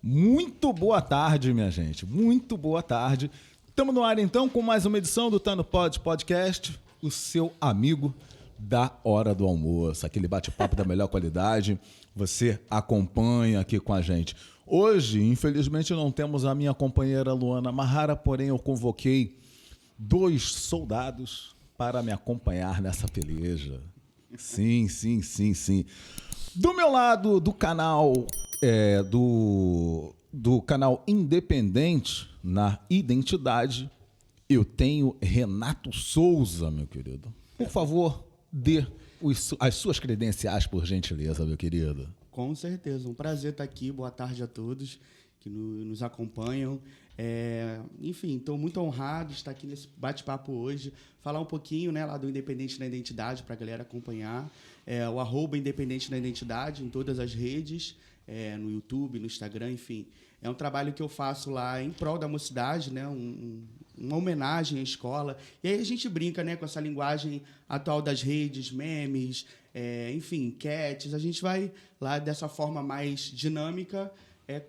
Muito boa tarde, minha gente. Muito boa tarde. Estamos no ar, então, com mais uma edição do Tá No Pod Podcast, o seu amigo da hora do almoço. Aquele bate-papo da melhor qualidade. Você acompanha aqui com a gente. Hoje, infelizmente, não temos a minha companheira Luana Marrara, porém eu convoquei 2 soldados para me acompanhar nessa peleja. Sim. Do meu lado, do canal... do canal Independente na Identidade, eu tenho Renato Souza, meu querido. Por favor, dê as suas credenciais, por gentileza, meu querido. Com certeza, um prazer estar aqui. Boa tarde a todos que nos acompanham. Enfim, estou muito honrado de estar aqui nesse bate-papo hoje, falar um pouquinho, né, lá do Independente na Identidade para a galera acompanhar. O @Independente na Identidade em todas as redes. No YouTube, no Instagram, enfim. É um trabalho que eu faço lá em prol da mocidade, né? Uma homenagem à escola. E aí a gente brinca, né, com essa linguagem atual das redes, memes, enfim, enquetes. A gente vai lá dessa forma mais dinâmica,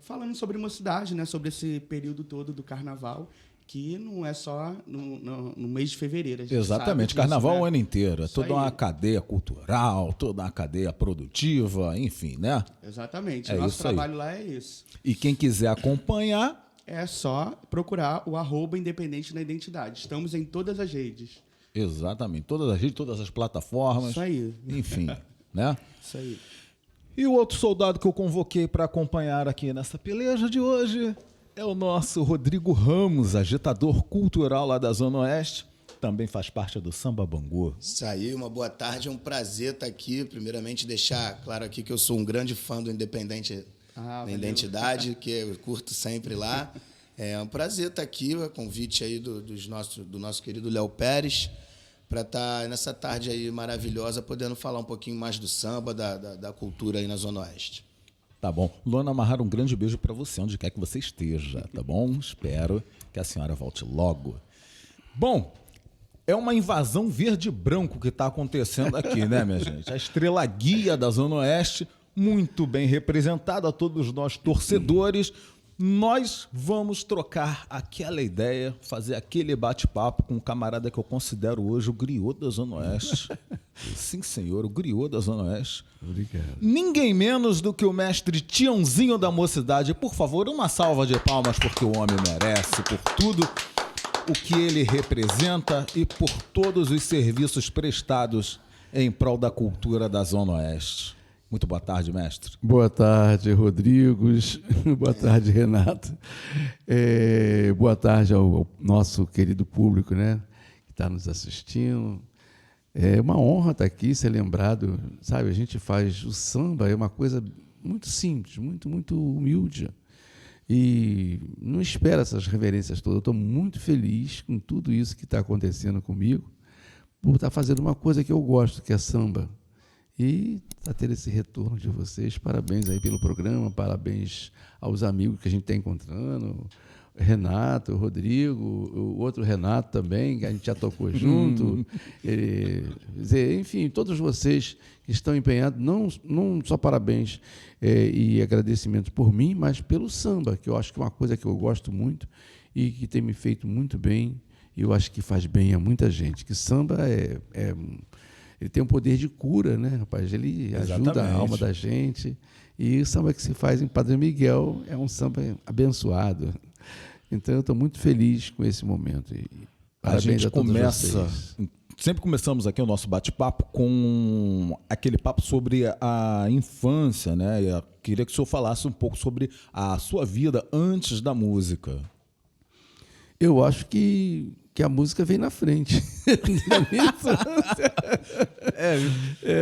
falando sobre mocidade, né? Sobre esse período todo do carnaval, que não é só no mês de fevereiro. Exatamente, carnaval disso, o né? ano inteiro. É Isso toda aí. uma cadeia cultural, toda uma cadeia produtiva, enfim, né? Exatamente. É Nosso isso aí. trabalho lá é esse. E quem quiser acompanhar... É só procurar o @Independente na Identidade. Estamos em todas as redes. Exatamente, todas as redes, todas as plataformas. Isso aí. Enfim, né? Isso aí. E o outro soldado que eu convoquei para acompanhar aqui nessa peleja de hoje é o nosso Rodrigo Ramos, agitador cultural lá da Zona Oeste. Também faz parte do Samba Bangu. Isso aí, uma boa tarde, é um prazer estar aqui. Primeiramente, deixar claro aqui que eu sou um grande fã do Independente da Identidade, que eu curto sempre lá. É um prazer estar aqui, a convite aí do nosso querido Léo Pérez, para estar nessa tarde aí maravilhosa, podendo falar um pouquinho mais do samba, da cultura aí na Zona Oeste. Tá bom. Luana Marrara, um grande beijo para você, onde quer que você esteja, tá bom? Espero que a senhora volte logo. Bom, é uma invasão verde e branco que está acontecendo aqui, né, minha gente? A estrela guia da Zona Oeste, muito bem representada, todos nós torcedores. Nós vamos trocar aquela ideia, fazer aquele bate-papo com um camarada que eu considero hoje o griot da Zona Oeste. Sim, senhor, o griot da Zona Oeste. Obrigado. Ninguém menos do que o mestre Tiãozinho da Mocidade. Por favor, uma salva de palmas, porque o homem merece, por tudo o que ele representa e por todos os serviços prestados em prol da cultura da Zona Oeste. Muito boa tarde, mestre. Boa tarde, Rodrigos. Boa tarde, Renato. Boa tarde ao nosso querido público, né, que está nos assistindo. É uma honra estar aqui, ser lembrado. Sabe, a gente faz o samba, é uma coisa muito simples, muito humilde. E não espera essas reverências todas. Eu estou muito feliz com tudo isso que está acontecendo comigo, por estar fazendo uma coisa que eu gosto, que é samba. E está tendo esse retorno de vocês. Parabéns aí pelo programa, parabéns aos amigos que a gente está encontrando. Renato, Rodrigo, o outro Renato também, que a gente já tocou junto. Enfim, todos vocês que estão empenhados, não só parabéns e agradecimentos por mim, mas pelo samba, que eu acho que é uma coisa que eu gosto muito e que tem me feito muito bem, e eu acho que faz bem a muita gente. Que samba ele tem um poder de cura, né, rapaz? Ele ajuda a alma da gente. E o samba que se faz em Padre Miguel é um samba abençoado. Então, eu estou muito feliz com esse momento. E parabéns a todos vocês. Sempre começamos aqui o nosso bate-papo com aquele papo sobre a infância, né? Eu queria que o senhor falasse um pouco sobre a sua vida antes da música. Eu acho que a música vem na frente. Na minha infância.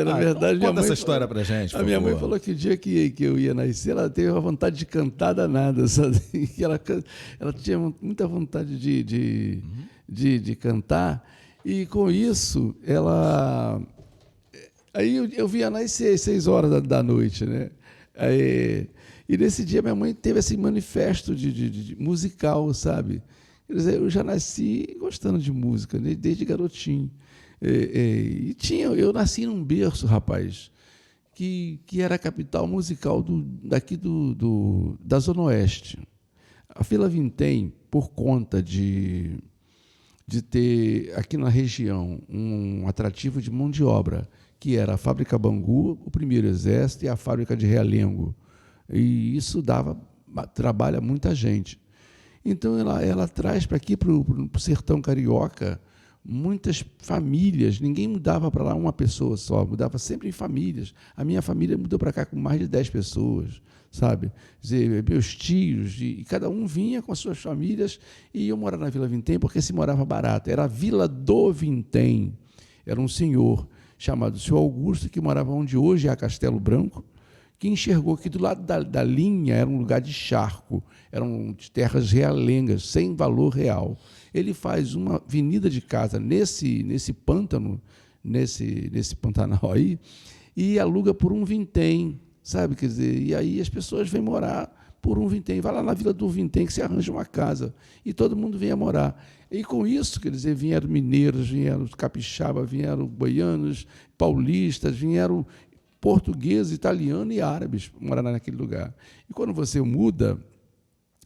Na verdade, então conta essa história pra gente, por minha favor. mãe falou que o dia que eu ia nascer, ela teve uma vontade de cantar danada, sabe? Ela tinha muita vontade de cantar, e com isso, aí eu via nascer às 6 horas da noite, né? E nesse dia minha mãe teve esse manifesto de musical, sabe? Quer dizer, eu já nasci gostando de música, desde garotinho. Eu nasci num berço, rapaz, que era a capital musical daqui da Zona Oeste. A Vila Vintém, por conta de ter aqui na região um atrativo de mão de obra, que era a Fábrica Bangu, o Primeiro Exército e a Fábrica de Realengo. E isso dava trabalho a muita gente. Então, ela traz para aqui, para o sertão carioca, muitas famílias. Ninguém mudava para lá uma pessoa só, mudava sempre em famílias. A minha família mudou para cá com mais de 10 pessoas, sabe? Quer dizer, meus tios, e cada um vinha com as suas famílias e iam morar na Vila Vintém, porque se morava barato. Era a Vila do Vintém. Era um senhor chamado Senhor Augusto, que morava onde hoje é a Castelo Branco, que enxergou que do lado da linha era um lugar de charco, eram terras realengas, sem valor real. Ele faz uma avenida de casa nesse pântano, nesse Pantanal aí, e aluga por um vintém, sabe? Quer dizer, e aí as pessoas vêm morar por um vintém. Vai lá na Vila do Vintém que você arranja uma casa. E todo mundo vinha morar. E com isso, quer dizer, vieram mineiros, vieram capixaba, vieram goianos, paulistas, vieram portugueses, italianos e árabes morar naquele lugar. E quando você muda,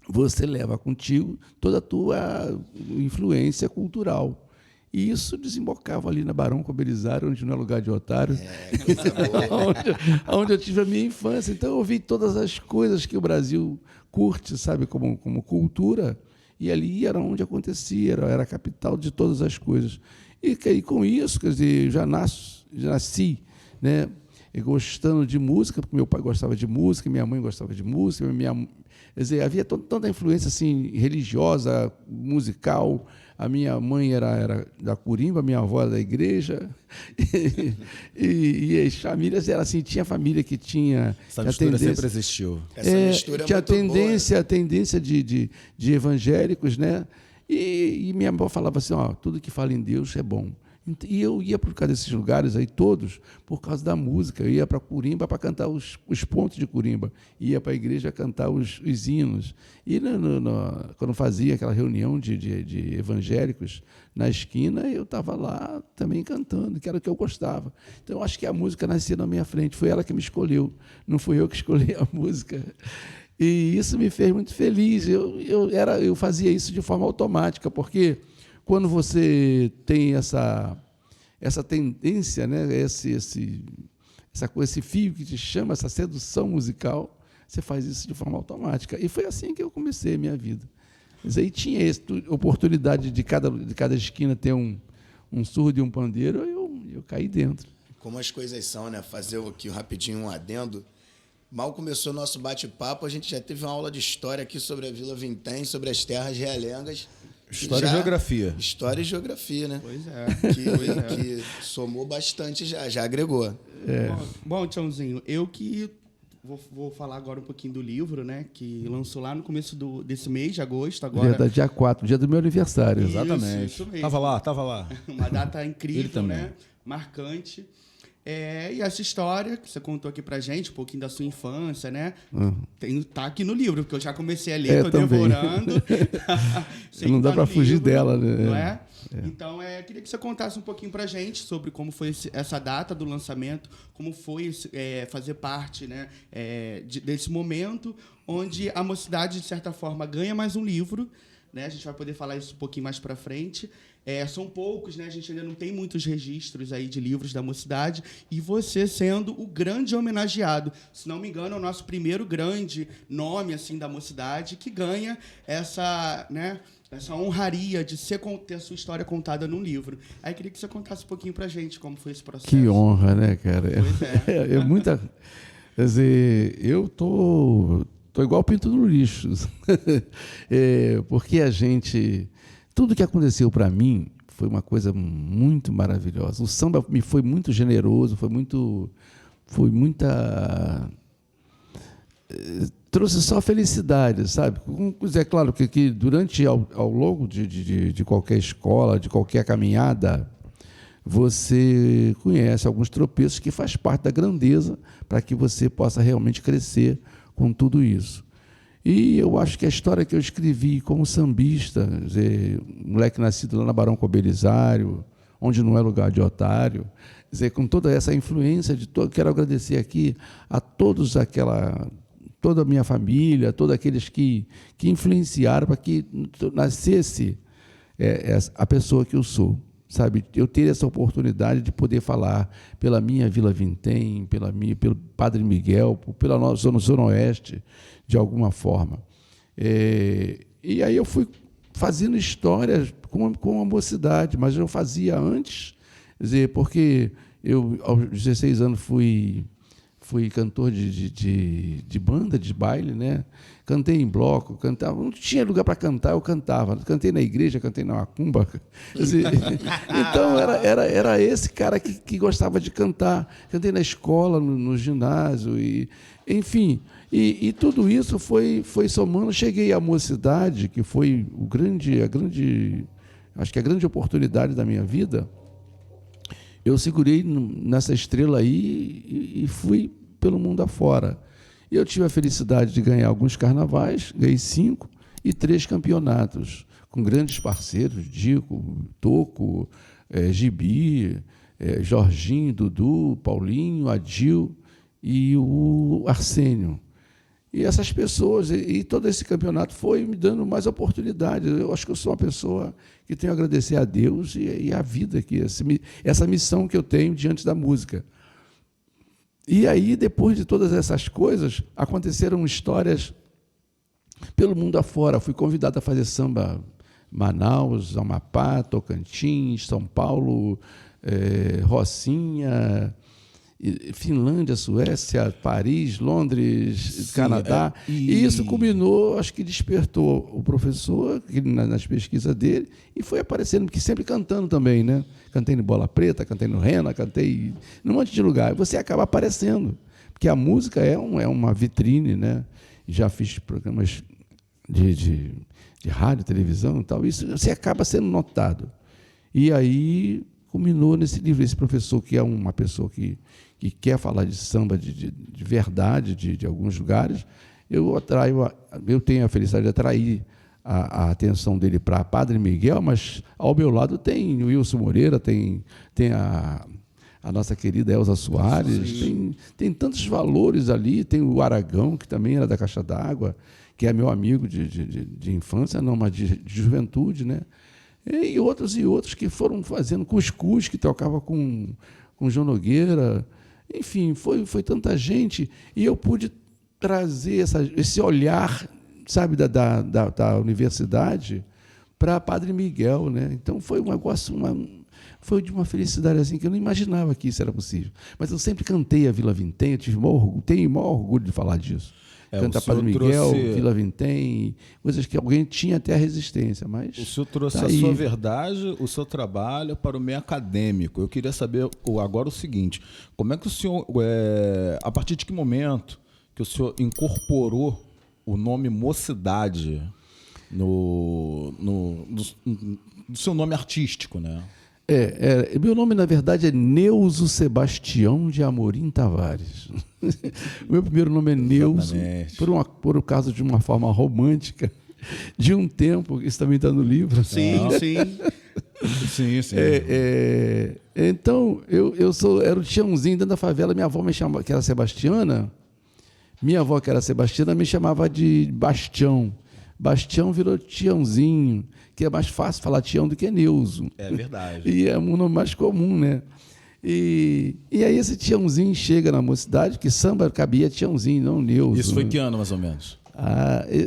você leva contigo toda a tua influência cultural. E isso desembocava ali na Barão Cobelisário, onde não é lugar de otário, onde eu tive a minha infância. Então, eu vi todas as coisas que o Brasil curte, sabe, como cultura, e ali era onde acontecia, era a capital de todas as coisas. E com isso, quer dizer, já nasci, né, gostando de música, porque meu pai gostava de música, minha mãe gostava de música, quer dizer, havia tanta influência assim, religiosa, musical. A minha mãe era da Curimba, minha avó era da igreja, e as famílias eram assim, tinha família que tinha... Essa mistura sempre existiu. Essa mistura tinha muito boa. a tendência de evangélicos, né? E minha avó falava assim, ó, tudo que fala em Deus é bom. E eu ia por causa desses lugares aí todos, por causa da música. Eu ia para Curimba para cantar os pontos de Curimba, ia para a igreja cantar os hinos. E quando fazia aquela reunião de evangélicos na esquina, eu estava lá também cantando, que era o que eu gostava. Então, eu acho que a música nascia na minha frente, foi ela que me escolheu, não fui eu que escolhi a música. E isso me fez muito feliz. Eu fazia isso de forma automática, porque quando você tem essa tendência, né, esse fio que te chama, essa sedução musical, você faz isso de forma automática. E foi assim que eu comecei a minha vida. Mas aí tinha essa oportunidade de cada esquina ter um surdo e um pandeiro, eu caí dentro. Como as coisas são, né? Fazer aqui rapidinho um adendo. Mal começou o nosso bate-papo, a gente já teve uma aula de história aqui sobre a Vila Vintém, sobre as terras realengas. História e geografia. História e geografia, né? Pois é. Que somou bastante, já agregou. Bom, Tiãozinho, eu que vou falar agora um pouquinho do livro, né? Que lançou lá no começo desse mês de agosto. Agora. Verdade, dia 4, dia do meu aniversário. Exatamente. Isso mesmo. Tava lá. Uma data Ele incrível, também. né? Marcante. E essa história que você contou aqui pra gente, um pouquinho da sua infância, né? Tá aqui no livro, porque eu já comecei a ler, tô também. devorando. Não dá para fugir dela, né? Não é? Então, queria que você contasse um pouquinho pra gente sobre como foi essa data do lançamento, como foi fazer parte, né, desse momento onde a Mocidade, de certa forma, ganha mais um livro, né? A gente vai poder falar isso um pouquinho mais para frente. São poucos, né? A gente ainda não tem muitos registros aí de livros da Mocidade, e você sendo o grande homenageado. Se não me engano, é o nosso primeiro grande nome assim da Mocidade que ganha essa honraria de ter a sua história contada num livro. Aí queria que você contasse um pouquinho pra gente como foi esse processo. Que honra, né, cara? Pois é. Muita... Quer dizer, eu tô igual o pinto no lixo. Porque tudo que aconteceu para mim foi uma coisa muito maravilhosa. O samba me foi muito generoso, trouxe só felicidade, sabe? É claro que durante, ao longo de qualquer escola, de qualquer caminhada, você conhece alguns tropeços que faz parte da grandeza para que você possa realmente crescer com tudo isso. E eu acho que a história que eu escrevi como sambista, quer dizer, moleque nascido lá na Barão Cobelisário, onde não é lugar de otário, dizer, com toda essa influência quero agradecer aqui a toda a minha família, todos aqueles que influenciaram para que nascesse a pessoa que eu sou, sabe? Eu ter essa oportunidade de poder falar pela minha Vila Vintém, pelo Padre Miguel, pela nossa Zona Oeste, de alguma forma. E aí eu fui fazendo histórias com a mocidade, mas eu fazia antes, quer dizer, porque eu, aos 16 anos, fui cantor de banda, de baile, né? Cantei em bloco, cantava, não tinha lugar para cantar, eu cantava. Cantei na igreja, cantei na macumba. Então, era esse cara que gostava de cantar. Cantei na escola, no ginásio, enfim. E tudo isso foi somando. Cheguei à mocidade, que foi acho que a grande oportunidade da minha vida. Eu segurei nessa estrela aí e fui pelo mundo afora. Eu tive a felicidade de ganhar alguns carnavais, ganhei 5 e 3 campeonatos, com grandes parceiros, Dico, Toco, Gibi, Jorginho, Dudu, Paulinho, Adil e o Arsênio. E essas pessoas, e todo esse campeonato foi me dando mais oportunidades. Eu acho que eu sou uma pessoa que tenho a agradecer a Deus e a vida, essa missão que eu tenho diante da música. E aí, depois de todas essas coisas, aconteceram histórias pelo mundo afora. Fui convidado a fazer samba Manaus, Amapá, Tocantins, São Paulo, Rocinha, Finlândia, Suécia, Paris, Londres, sim, Canadá. E isso culminou, acho que despertou o professor nas pesquisas dele e foi aparecendo, porque sempre cantando também, né? Cantei no Bola Preta, cantei no Rena, cantei num monte de lugar. E você acaba aparecendo, porque a música é uma vitrine, né? Já fiz programas de rádio, televisão e tal. Isso você acaba sendo notado. E aí culminou nesse livro. Esse professor, que é uma pessoa que quer falar de samba de verdade, de alguns lugares, eu tenho a felicidade de atrair a atenção dele para Padre Miguel, mas ao meu lado tem o Wilson Moreira, tem a nossa querida Elza Soares, tem tantos valores ali, tem o Aragão, que também era da Caixa d'Água, que é meu amigo de infância, não, mas de juventude, né? E outros que foram fazendo Cuscuz, que tocava com João Nogueira. Enfim, foi tanta gente, e eu pude trazer esse olhar, sabe, da universidade para Padre Miguel, né? Então foi um negócio, foi de uma felicidade assim que eu não imaginava que isso era possível. Mas eu sempre cantei a Vila Vintém, eu tenho o maior orgulho de falar disso. Cantar Padre Miguel, Vila Vintém, coisas que alguém tinha até a resistência, mas o senhor trouxe a sua verdade, o seu trabalho para o meio acadêmico. Eu queria saber agora o seguinte: como é que o senhor, a partir de que momento que o senhor incorporou o nome Mocidade no seu nome artístico, né? Meu nome, na verdade, é Neuso Sebastião de Amorim Tavares. O meu primeiro nome é Neuso, por causa de uma forma romântica, de um tempo, isso também está no livro. Sim. Então, era o Tiãozinho dentro da favela, minha avó me chamava, que era Sebastiana, me chamava de Bastião. Bastião virou Tiãozinho, que é mais fácil falar Tião do que Neuso. É verdade. E é um nome mais comum, né? E aí esse Tiãozinho chega na mocidade, que samba cabia Tiãozinho, não Neuso. Isso foi que ano, mais ou menos?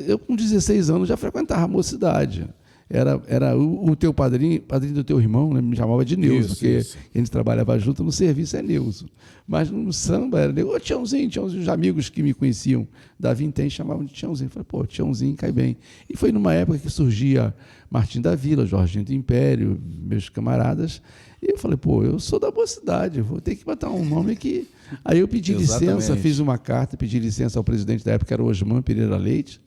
Eu com 16 anos já frequentava a mocidade. Era o teu padrinho do teu irmão, né, me chamava de Neuso, porque a gente trabalhava junto no serviço, é Neuso. Mas no samba era Neuso. Tiãozinho, os amigos que me conheciam da Vintém chamavam de Tiãozinho. Eu falei, Tiãozinho cai bem. E foi numa época que surgia Martim da Vila, Jorginho do Império, meus camaradas. E eu falei, eu sou da mocidade, vou ter que botar um nome que... Aí eu pedi licença, fiz uma carta, pedi licença ao presidente da época, que era o Osman Pereira Leite,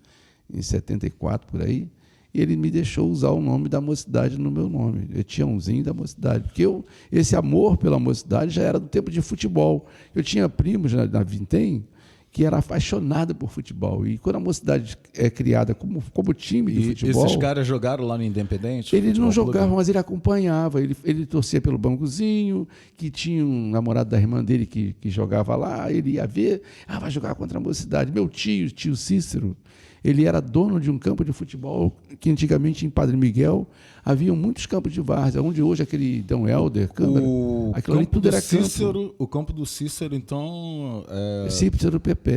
em 74, por aí. E ele me deixou usar o nome da mocidade no meu nome. Eu Tiãozinho da mocidade. Porque esse amor pela mocidade já era do tempo de futebol. Eu tinha primos na Vintém que era apaixonada por futebol. E quando a Mocidade é criada como time de futebol... Esses caras jogaram lá no Independente? Ele não jogava, mas ele acompanhava. Ele torcia pelo bancozinho, que tinha um namorado da irmã dele que jogava lá, ele ia ver, vai jogar contra a Mocidade. Meu tio Cícero, ele era dono de um campo de futebol que antigamente em Padre Miguel haviam muitos campos de várzea, onde hoje aquele Dom Helder, Câmara, aquilo ali tudo era campo. O campo do Cícero, então... Cícero Pepe.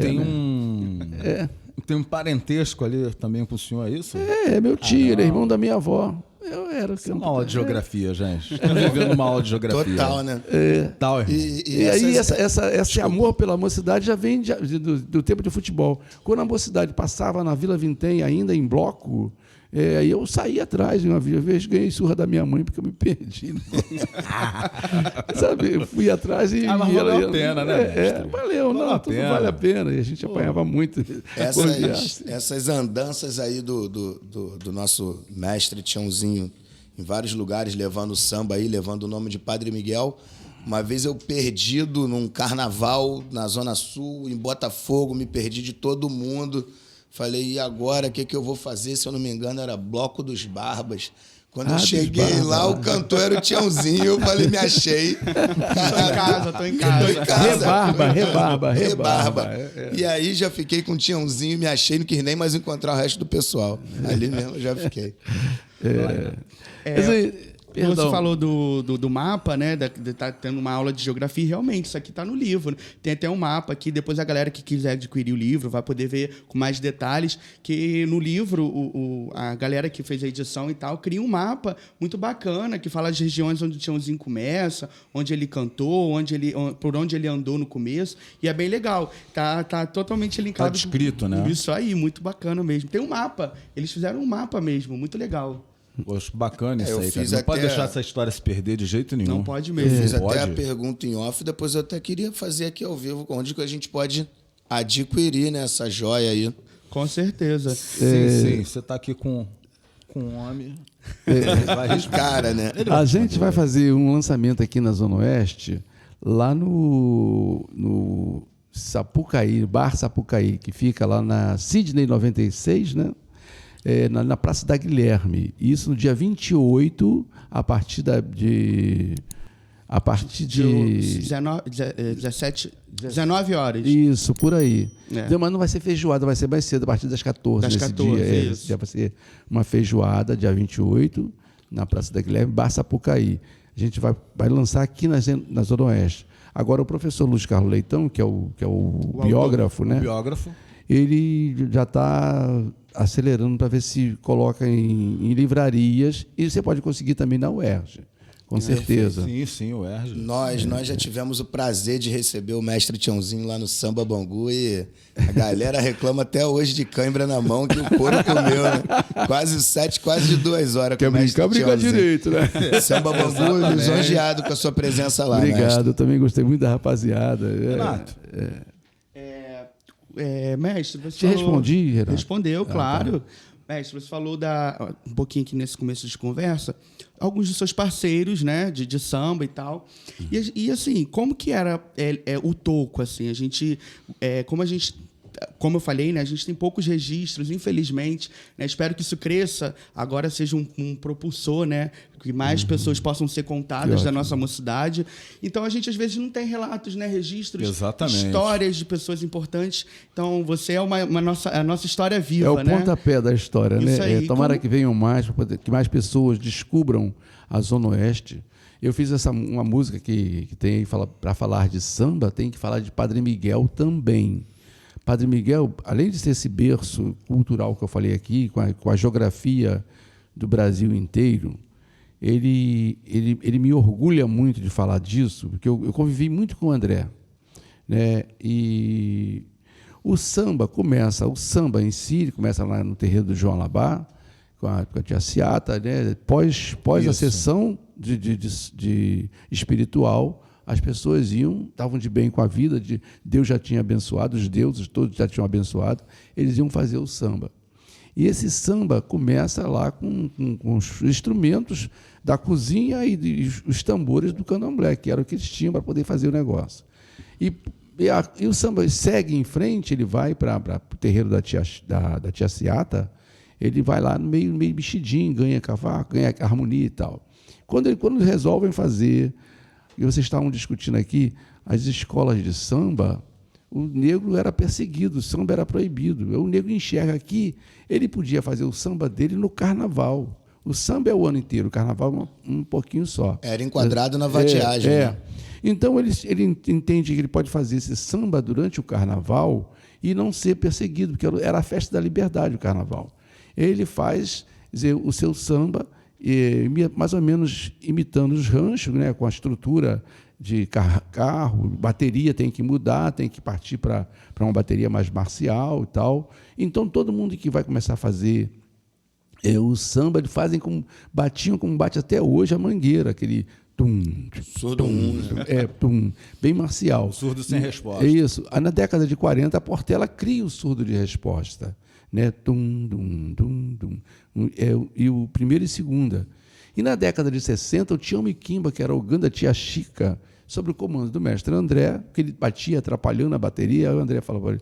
Tem um parentesco ali também com o senhor, é isso? É meu tio, ele é irmão da minha avó. Eu era. Isso é uma aula de geografia, gente. Estou vivendo uma aula de geografia. Total, né? Total. E aí esse amor pela Mocidade já vem do tempo de futebol. Quando a Mocidade passava na Vila Vintém, ainda em bloco, aí eu saí atrás. Uma vez ganhei surra da minha mãe porque eu me perdi. Né? Sabe? Eu fui atrás e... mas valeu a pena, né? Valeu, tudo vale a pena. E a gente apanhava muito. Essas andanças aí do nosso mestre Tiãozinho em vários lugares, levando samba aí, levando o nome de Padre Miguel. Uma vez eu perdido num carnaval na Zona Sul, em Botafogo, me perdi de todo mundo. Falei, e agora, o que eu vou fazer? Se eu não me engano, era Bloco dos Barbas. Quando eu cheguei lá, o cantor era o Tiãozinho. Eu falei, me achei. Tô em casa. Rebarba. E aí já fiquei com o Tiãozinho, me achei, não quis nem mais encontrar o resto do pessoal. Ali mesmo eu já fiquei. Você falou do mapa, né? Tá tendo uma aula de geografia. Realmente, isso aqui está no livro. Né? Tem até um mapa aqui. Depois a galera que quiser adquirir o livro vai poder ver com mais detalhes. Que no livro, a galera que fez a edição e tal cria um mapa muito bacana que fala as regiões onde o Tiãozinho começa, onde ele cantou, por onde ele andou no começo. E é bem legal. Tá totalmente linkado. Tá descrito, né? Isso aí, muito bacana mesmo. Tem um mapa. Eles fizeram um mapa mesmo, muito legal. Poxa, bacana isso aí, cara. Não pode deixar essa história se perder de jeito nenhum. Não pode mesmo. Eu fiz até a pergunta em off, depois eu até queria fazer aqui ao vivo, onde que a gente pode adquirir, né, essa joia aí. Com certeza. Sim. Você está aqui com um homem. Cara, né? A gente vai fazer um lançamento aqui na Zona Oeste, lá no Sapucaí, Bar Sapucaí, que fica lá na Sidney 96, né? Na Praça da Guilherme. Isso no dia 28, a partir de 19 horas. Isso, por aí. Então, mas não vai ser feijoada, vai ser mais cedo, a partir das 14. Das 14, dia. Esse dia vai ser uma feijoada, dia 28, na Praça da Guilherme, Bar Sapucaí. A gente vai lançar aqui na Zona Oeste. Agora, o professor Luiz Carlos Leitão, que é o biógrafo, né? O biógrafo. Ele já está acelerando para ver se coloca em livrarias, e você pode conseguir também na UERJ, com certeza. Sim, o UERJ. Nós já tivemos o prazer de receber o mestre Tiãozinho lá no Samba Bangu e a galera reclama até hoje de cãibra na mão que o couro comeu, né? Quase de 2 horas. Quer brincar direito, né? Samba Bangu, lisonjeado com a sua presença lá. Obrigado, mestre. Eu também gostei muito da rapaziada. Renato. Mestre, você Te respondi, Renato? Respondeu, claro. Tá. Mestre, você falou um pouquinho aqui nesse começo de conversa, alguns dos seus parceiros, né, de samba e tal. E assim, como que era o toco, assim? Como eu falei, né, a gente tem poucos registros, infelizmente. Né, espero que isso cresça, agora seja um propulsor, né, que mais pessoas possam ser contadas da nossa mocidade. Então, a gente, às vezes, não tem relatos, né, registros, Exatamente. Histórias de pessoas importantes. Então, você é a nossa história viva, é o né? pontapé da história, isso né? Aí, tomara que venham mais, que mais pessoas descubram a Zona Oeste. Eu fiz uma música que tem para falar de samba, tem que falar de Padre Miguel também. Padre Miguel, além de ser esse berço cultural que eu falei aqui, com a geografia do Brasil inteiro, ele me orgulha muito de falar disso, porque eu convivi muito com o André. Né? E o samba em si, começa lá no terreiro do João Alabá, com a tia Ciata, né? Pós a sessão de espiritual, as pessoas estavam de bem com a vida, Deus já tinha abençoado, os deuses todos já tinham abençoado, eles iam fazer o samba. E esse samba começa lá com os instrumentos da cozinha e os tambores do candomblé, que era o que eles tinham para poder fazer o negócio. E e o samba segue em frente, ele vai para o terreiro da tia Ciata, ele vai lá no meio mexidinho, ganha cavaco, ganha harmonia e tal. Quando resolvem fazer, e vocês estavam discutindo aqui, as escolas de samba, o negro era perseguido, o samba era proibido. O negro enxerga aqui, ele podia fazer o samba dele no carnaval. O samba é o ano inteiro, o carnaval um pouquinho só. Era enquadrado na vadiagem. Né? Então, ele entende que ele pode fazer esse samba durante o carnaval e não ser perseguido, porque era a festa da liberdade, o carnaval. Ele faz o seu samba, mais ou menos imitando os ranchos, né, com a estrutura de carro, bateria tem que mudar, tem que partir para uma bateria mais marcial e tal. Então, todo mundo que vai começar a fazer o samba, eles batiam como bate até hoje a mangueira, aquele surdo bem marcial. O surdo sem resposta. É isso. Na década de 40, a Portela cria o surdo de resposta, né? E o primeiro e segunda. E na década de 60, o Tião Miquimba, que era o Ganda Tia Chica, sob o comando do mestre André, que ele batia atrapalhando a bateria, aí o André falava: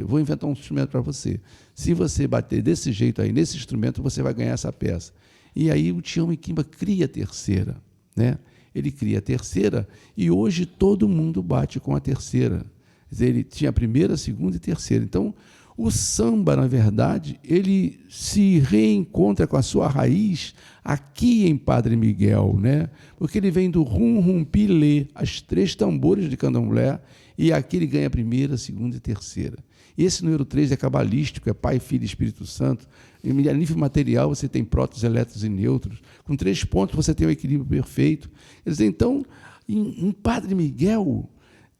vou inventar um instrumento para você. Se você bater desse jeito aí, nesse instrumento, você vai ganhar essa peça. E aí o Tião Miquimba cria a terceira, né? Ele cria a terceira e hoje todo mundo bate com a terceira. Quer dizer, ele tinha a primeira, a segunda e a terceira. Então, o samba, na verdade, ele se reencontra com a sua raiz aqui em Padre Miguel, né? Porque ele vem do rum, pilê, as 3 tambores de candomblé, e aqui ele ganha a primeira, a segunda e a terceira. Esse número 3 é cabalístico, é Pai, Filho e Espírito Santo. A nível material, você tem prótons, elétrons e nêutrons. Com 3 pontos, você tem o equilíbrio perfeito. Quer dizer, então, em Padre Miguel,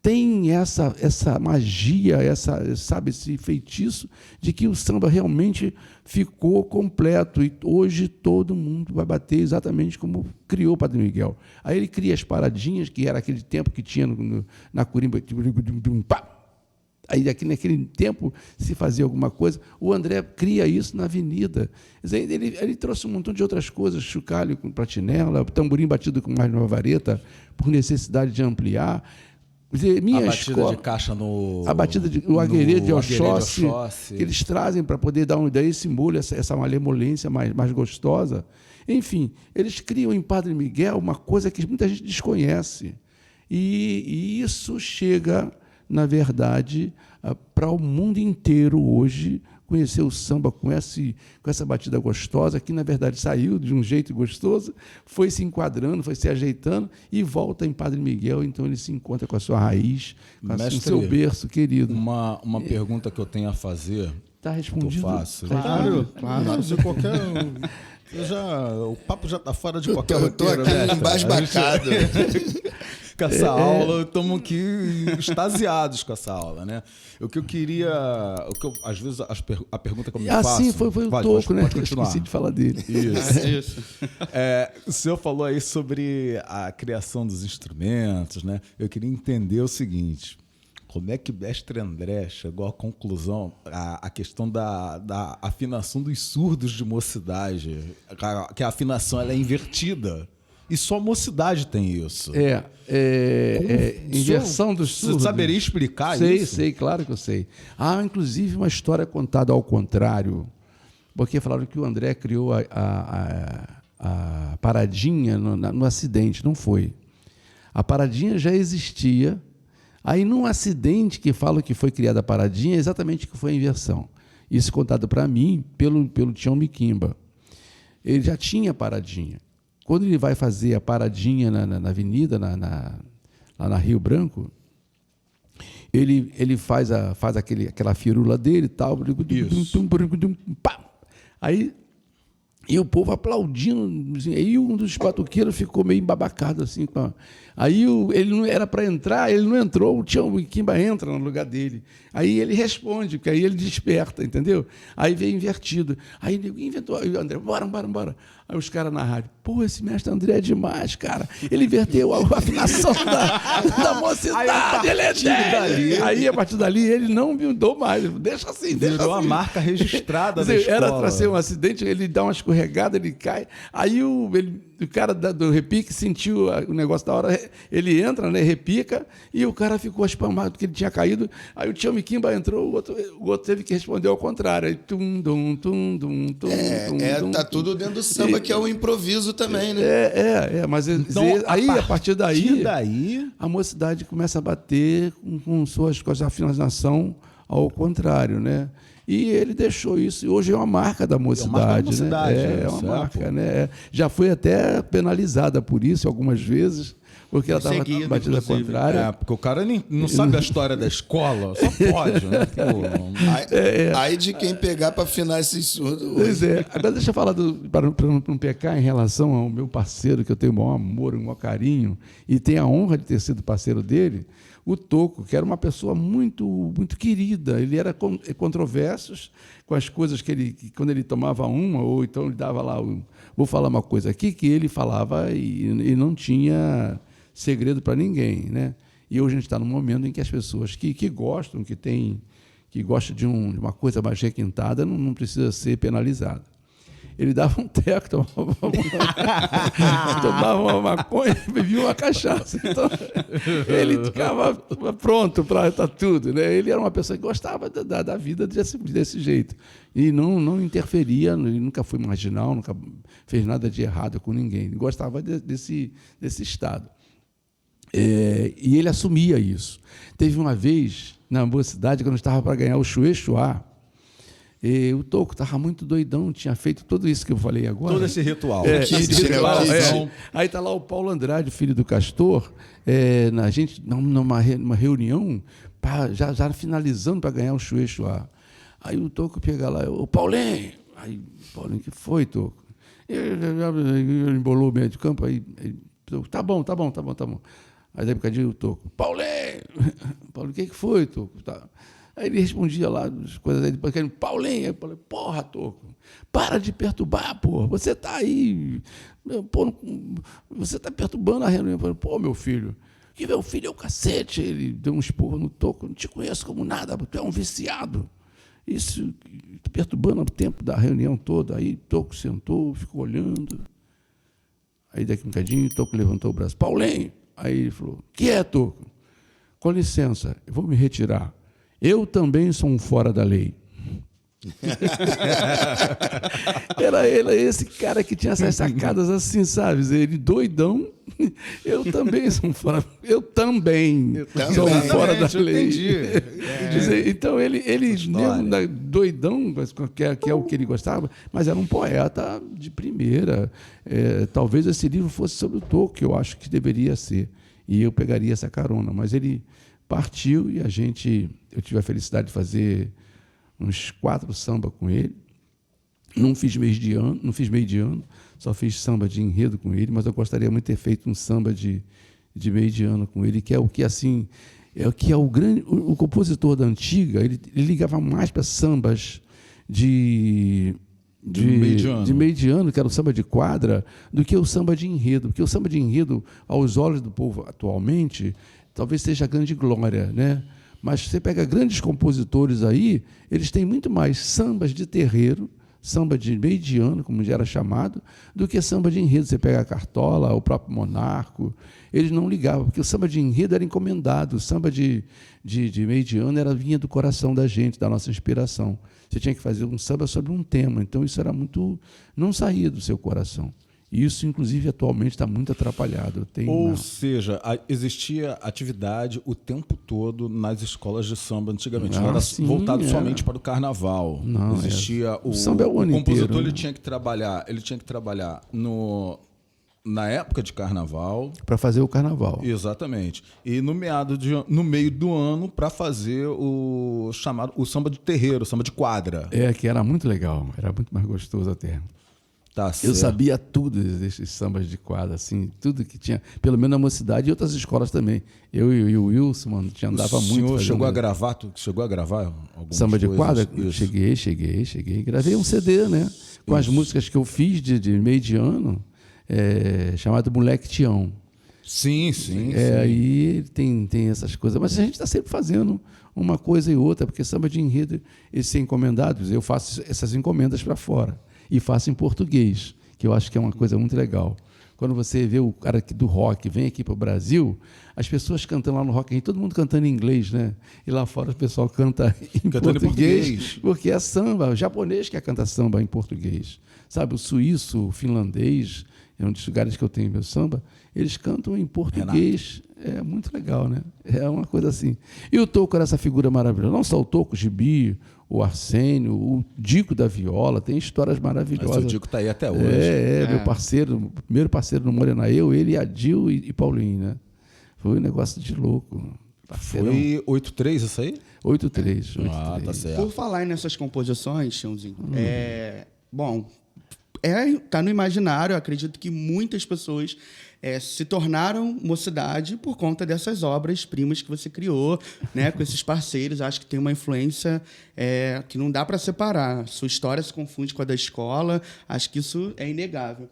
tem essa magia, esse feitiço de que o samba realmente ficou completo e hoje todo mundo vai bater exatamente como criou o Padre Miguel. Aí ele cria as paradinhas, que era aquele tempo que tinha na Corimba, aí naquele tempo se fazia alguma coisa. O André cria isso na avenida. Ele trouxe um montão de outras coisas, chocalho com platinela, tamborim batido com mais nova vareta, por necessidade de ampliar. A batida de caixa a batida o aguerê de Oxóssi, que eles trazem para poder dar esse molho, essa malemolência mais gostosa. Enfim, eles criam em Padre Miguel uma coisa que muita gente desconhece. E isso chega, na verdade, para o mundo inteiro hoje, conhecer o samba com essa batida gostosa, que, na verdade, saiu de um jeito gostoso, foi se enquadrando, foi se ajeitando e volta em Padre Miguel, então ele se encontra com a sua raiz, com o seu berço querido. Uma pergunta que eu tenho a fazer. Está respondido? Eu faço. Claro. O papo já está fora de qualquer roteiro. Eu estou aqui embasbacado. Com essa aula, estamos aqui extasiados com essa aula, né? Às vezes, a pergunta que eu me faço... Sim, foi o Toco, né? Pode continuar. Eu esqueci de falar dele. Isso. O senhor falou aí sobre a criação dos instrumentos, né? Eu queria entender o seguinte: como é que mestre André chegou à conclusão, a questão da afinação dos surdos de mocidade, que a afinação ela é invertida? E só a mocidade tem isso. Inversão dos surdos. Você saberia explicar isso? Sei, claro que eu sei. Há, inclusive, uma história contada ao contrário, porque falaram que o André criou a paradinha no acidente. Não foi. A paradinha já existia. Aí, num acidente que falam que foi criada a paradinha, é exatamente que foi a inversão. Isso contado para mim pelo Tião Miquimba. Ele já tinha paradinha. Quando ele vai fazer a paradinha na avenida, lá na Rio Branco, ele faz aquela firula dele e tal. Aí, e o povo aplaudindo. Assim, aí um dos batuqueiros ficou meio embabacado. Assim, aí ele não era para entrar, ele não entrou, o Tião Miquimba entra no lugar dele. Aí ele responde, porque aí ele desperta, entendeu? Aí veio invertido. Aí ele inventou, aí o André, bora. Aí os caras na rádio, esse mestre André é demais, cara. Ele inverteu a afinação da mocidade, ele é 10. Aí, a partir dali, ele não mudou mais. Deixa assim, Virou a marca registrada da escola. Era para ser um acidente, ele dá uma escorregada escorregada, ele cai. Aí o cara do repique sentiu o negócio da hora, ele entra, né, repica, e o cara ficou espamado porque ele tinha caído. Aí o Tio Miquimba entrou, o outro teve que responder ao contrário. Aí, tá tudo dentro do samba, que é o improviso também, né? Mas Então, a partir daí, daí, a mocidade começa a bater com suas coisas, a afinação ao contrário, né? E ele deixou isso, e hoje é uma marca da mocidade. É uma marca, né? Já foi até penalizada por isso algumas vezes, porque ela estava batida contrária. Porque o cara não sabe a história da escola, só pode, né? Aí de quem pegar para afinar esses surdos. Pois é. Agora deixa eu falar, para não pecar, em relação ao meu parceiro, que eu tenho o maior amor, o maior carinho, e tenho a honra de ter sido parceiro dele, o Toco, que era uma pessoa muito, muito querida. Ele era controversos com as coisas que quando ele tomava uma, ou então ele dava lá, vou falar uma coisa aqui, que ele falava e não tinha segredo para ninguém, né? E hoje a gente está num momento em que as pessoas que gostam, que gostam de uma coisa mais requintada, não precisa ser penalizada. Ele dava um teco, tomava uma maconha e bebia uma cachaça. Então, ele ficava pronto para tudo, né? Ele era uma pessoa que gostava da vida desse jeito. E não interferia, ele nunca foi marginal, nunca fez nada de errado com ninguém. Ele gostava desse estado. E ele assumia isso. Teve uma vez, na mocidade, quando eu estava para ganhar o Xuê-Xuá, o Toco estava muito doidão, tinha feito tudo isso que eu falei agora. Todo esse ritual. Aí está lá o Paulo Andrade, filho do Castor, a gente numa reunião, já finalizando para ganhar o Xuê-Xuá. Aí o Toco pega lá, o Paulinho, o que foi, Toco? Ele embolou o meio de campo, aí tá bom. Aí daí um bocadinho o Toco, Paulinho, o que foi, Toco? Tá. Aí ele respondia lá as coisas aí, depois ele, Paulinho, aí eu falei, porra, Toco, para de perturbar, porra, você está aí, você está perturbando a reunião. Eu falei, pô, meu filho, que meu filho é o cacete. Ele deu um esporro no Toco, não te conheço como nada, tu é um viciado. Isso, perturbando o tempo da reunião toda. Aí Toco sentou, ficou olhando. Aí daqui um bocadinho, Toco levantou o braço, Paulinho. Aí ele falou, que é, Toco? Com licença, eu vou me retirar. Eu também sou um fora da lei. Era ele, esse cara que tinha essas sacadas assim, sabe? Ele doidão. Eu também sou um fora. Eu também sou um fora da lei. Entendi. Então ele mesmo doidão, que é o que ele gostava, mas era um poeta de primeira. Talvez esse livro fosse sobre o Toco, que eu acho que deveria ser. E eu pegaria essa carona, mas ele partiu e eu tive a felicidade de fazer uns 4 sambas com ele. Não fiz meio de ano, só fiz samba de enredo com ele, mas eu gostaria muito de ter feito um samba de meio de ano com ele, que é o que assim, o compositor da antiga, ele ligava mais para sambas de meio de ano, que era o samba de quadra, do que o samba de enredo, porque o samba de enredo, aos olhos do povo atualmente, talvez seja a grande glória, né? Mas você pega grandes compositores aí, eles têm muito mais sambas de terreiro, samba de meio de ano, como já era chamado, do que samba de enredo. Você pega a Cartola, o próprio Monarco, eles não ligavam, porque o samba de enredo era encomendado, o samba de meio de ano vinha do coração da gente, da nossa inspiração. Você tinha que fazer um samba sobre um tema, então isso era muito... não saía do seu coração. Isso, inclusive, atualmente está muito atrapalhado. Seja, existia atividade o tempo todo nas escolas de samba antigamente. Não era voltado somente para o carnaval. Não, existia o samba é o ano compositor inteiro, ele tinha que trabalhar na época de carnaval. Para fazer o carnaval. Exatamente. E no meio do ano para fazer o samba de terreiro, o samba de quadra. Que era muito legal, era muito mais gostoso até. Tá certo. Eu sabia tudo desses sambas de quadra, assim, tudo que tinha, pelo menos na mocidade e outras escolas também. Eu e o Wilson, mano, andava muito. O senhor chegou a gravar algumas samba de quadra? Isso. Cheguei. Gravei um CD, né? Com as músicas que eu fiz de meio de ano, chamado Moleque Tião. Sim. Aí tem essas coisas. Mas a gente está sempre fazendo uma coisa e outra, porque samba de enredo, esses encomendados, eu faço essas encomendas para fora. e faço em português, que eu acho que é uma coisa muito legal. Quando você vê o cara do rock vem aqui para o Brasil, as pessoas cantando lá no Rock in Rio, todo mundo cantando em inglês, né? E lá fora o pessoal canta em português, porque é samba. O japonês quer cantar samba em português. Sabe, o suíço, o finlandês, é um dos lugares que eu tenho meu samba, eles cantam em português. Renato. É muito legal, né? É uma coisa assim. E o Toco era essa figura maravilhosa. Não só o Toco, o Gibi, o Arsênio, o Dico da viola, tem histórias maravilhosas. Mas o Dico está aí até hoje. Meu parceiro, primeiro parceiro no Morena, ele, Adil e Paulinho, né? Foi um negócio de louco. Parceirão. Foi 8-3 isso aí? 8-3. Ah, tá certo. Por falar nessas composições, Chãozinho, bom, tá no imaginário, eu acredito que muitas pessoas se tornaram Mocidade por conta dessas obras-primas que você criou, né, com esses parceiros. Acho que tem uma influência que não dá para separar. Sua história se confunde com a da escola, acho que isso é inegável.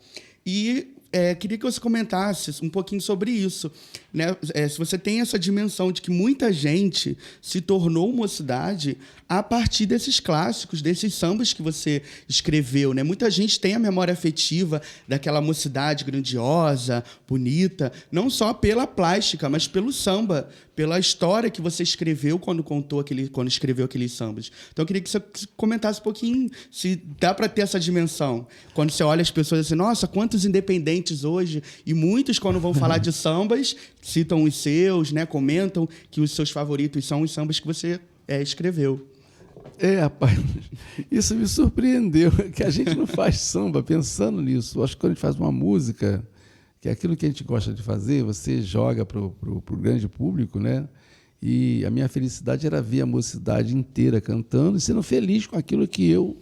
E queria que você comentasse um pouquinho sobre isso, né? Se você tem essa dimensão de que muita gente se tornou Mocidade a partir desses clássicos, desses sambas que você escreveu, né? Muita gente tem a memória afetiva daquela mocidade grandiosa, bonita, não só pela plástica, mas pelo samba, pela história que você escreveu quando escreveu aqueles sambas. Então, eu queria que você comentasse um pouquinho se dá para ter essa dimensão. Quando você olha as pessoas assim, nossa, quantos independentes hoje, e muitos, quando vão falar de sambas, citam os seus, né? Comentam que os seus favoritos são os sambas que você escreveu. Rapaz, isso me surpreendeu, que a gente não faz samba pensando nisso. Eu acho que quando a gente faz uma música, que é aquilo que a gente gosta de fazer, você joga para o grande público, né? E a minha felicidade era ver a mocidade inteira cantando e sendo feliz com aquilo que eu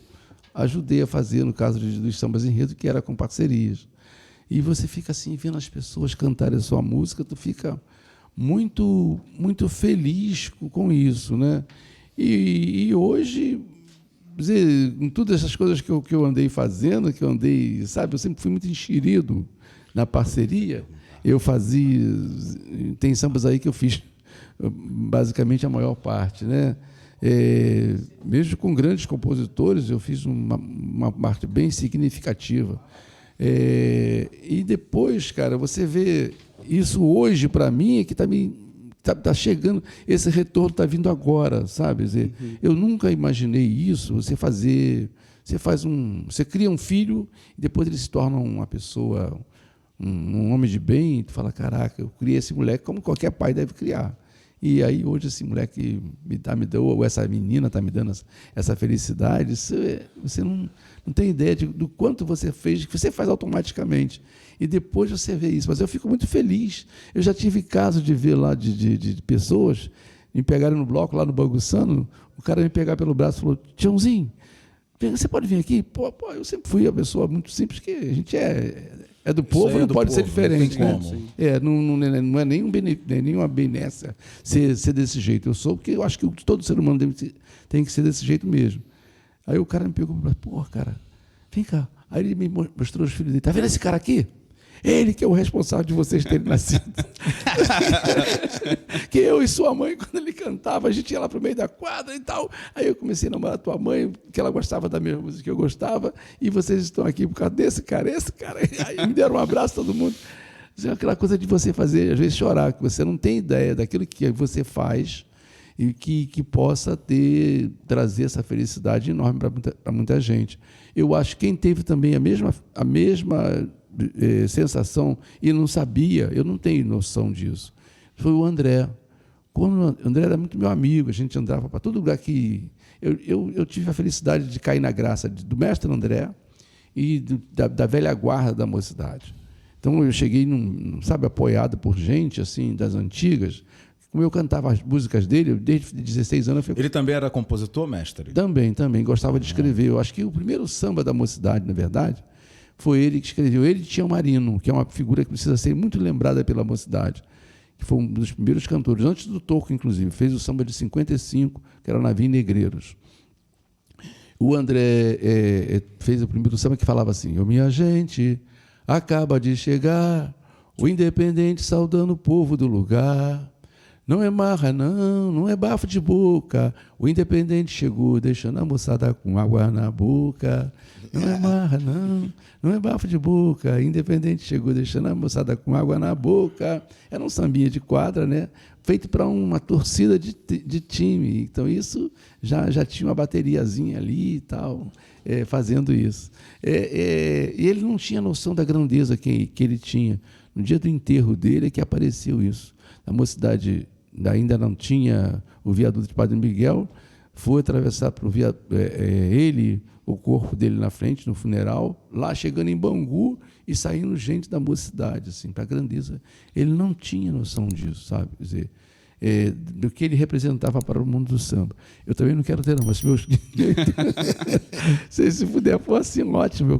ajudei a fazer, no caso dos sambas enredo, que era com parcerias. E você fica assim, vendo as pessoas cantarem a sua música, tu fica muito, muito feliz com isso, né? E hoje, em todas essas coisas que eu andei fazendo, sabe, eu sempre fui muito enxerido na parceria. Eu fazia, tem sambas aí que eu fiz basicamente a maior parte, né? Mesmo com grandes compositores, eu fiz uma parte bem significativa. E depois, cara, você vê isso hoje para mim é que tá chegando, esse retorno está vindo agora, sabe? Eu nunca imaginei isso, você cria um filho e depois ele se torna uma pessoa, um homem de bem, e tu fala, caraca, eu criei esse moleque como qualquer pai deve criar. E aí hoje esse moleque me deu, ou essa menina está me dando essa felicidade, você não tem ideia do quanto você fez, que você faz automaticamente. E depois você vê isso. Mas eu fico muito feliz. Eu já tive caso de ver lá de pessoas me pegarem no bloco, lá no Bagunçando, o cara me pegar pelo braço e falou, Tiãozinho, você pode vir aqui? Pô, eu sempre fui a pessoa muito simples, que a gente é do povo, não pode ser diferente. Né? Não é nenhuma benécia ser desse jeito. Eu sou, porque eu acho que todo ser humano tem que ser desse jeito mesmo. Aí o cara me pegou e falou, pô, cara, vem cá. Aí ele me mostrou os filhos dele. Tá vendo esse cara aqui? Ele que é o responsável de vocês terem nascido. Que eu e sua mãe, quando ele cantava, a gente ia lá para o meio da quadra e tal. Aí eu comecei a namorar tua mãe, que ela gostava da mesma música que eu gostava, e vocês estão aqui por causa esse cara. Aí me deram um abraço, todo mundo. Aquela coisa de você fazer, às vezes, chorar, que você não tem ideia daquilo que você faz e que possa trazer essa felicidade enorme para muita gente. Eu acho que quem teve também a mesma sensação e não sabia, eu não tenho noção disso, foi o André. Quando o André era muito meu amigo, a gente andava para todo lugar que... Eu tive a felicidade de cair na graça do mestre André e da velha guarda da mocidade. Então, eu cheguei, apoiado por gente assim das antigas. Como eu cantava as músicas dele, desde 16 anos... Ele também era compositor, mestre? Também, gostava de escrever. Eu acho que o primeiro samba da mocidade, na verdade, foi ele que escreveu. Ele tinha o Marino, que é uma figura que precisa ser muito lembrada pela mocidade, que foi um dos primeiros cantores, antes do Toco, inclusive, fez o samba de 55, que era Navio Negreiros. O André fez o primeiro samba que falava assim, minha gente, acaba de chegar, o independente saudando o povo do lugar, Não é marra, não é bafo de boca. O independente chegou, deixando a moçada com água na boca. Não é marra, não é bafo de boca. O independente chegou, deixando a moçada com água na boca. Era um sambinha de quadra, né? Feito para uma torcida de time. Então, isso já tinha uma bateriazinha ali e tal, fazendo isso. E ele não tinha noção da grandeza que ele tinha. No dia do enterro dele é que apareceu isso. A mocidade ainda não tinha o viaduto de Padre Miguel, foi atravessar para ele, o corpo dele na frente, no funeral, lá chegando em Bangu e saindo gente da mocidade, assim, para a grandeza. Ele não tinha noção disso, sabe? Quer dizer, do que ele representava para o mundo do samba. Eu também não quero ter, não, mas meus... se puder, for assim, ótimo.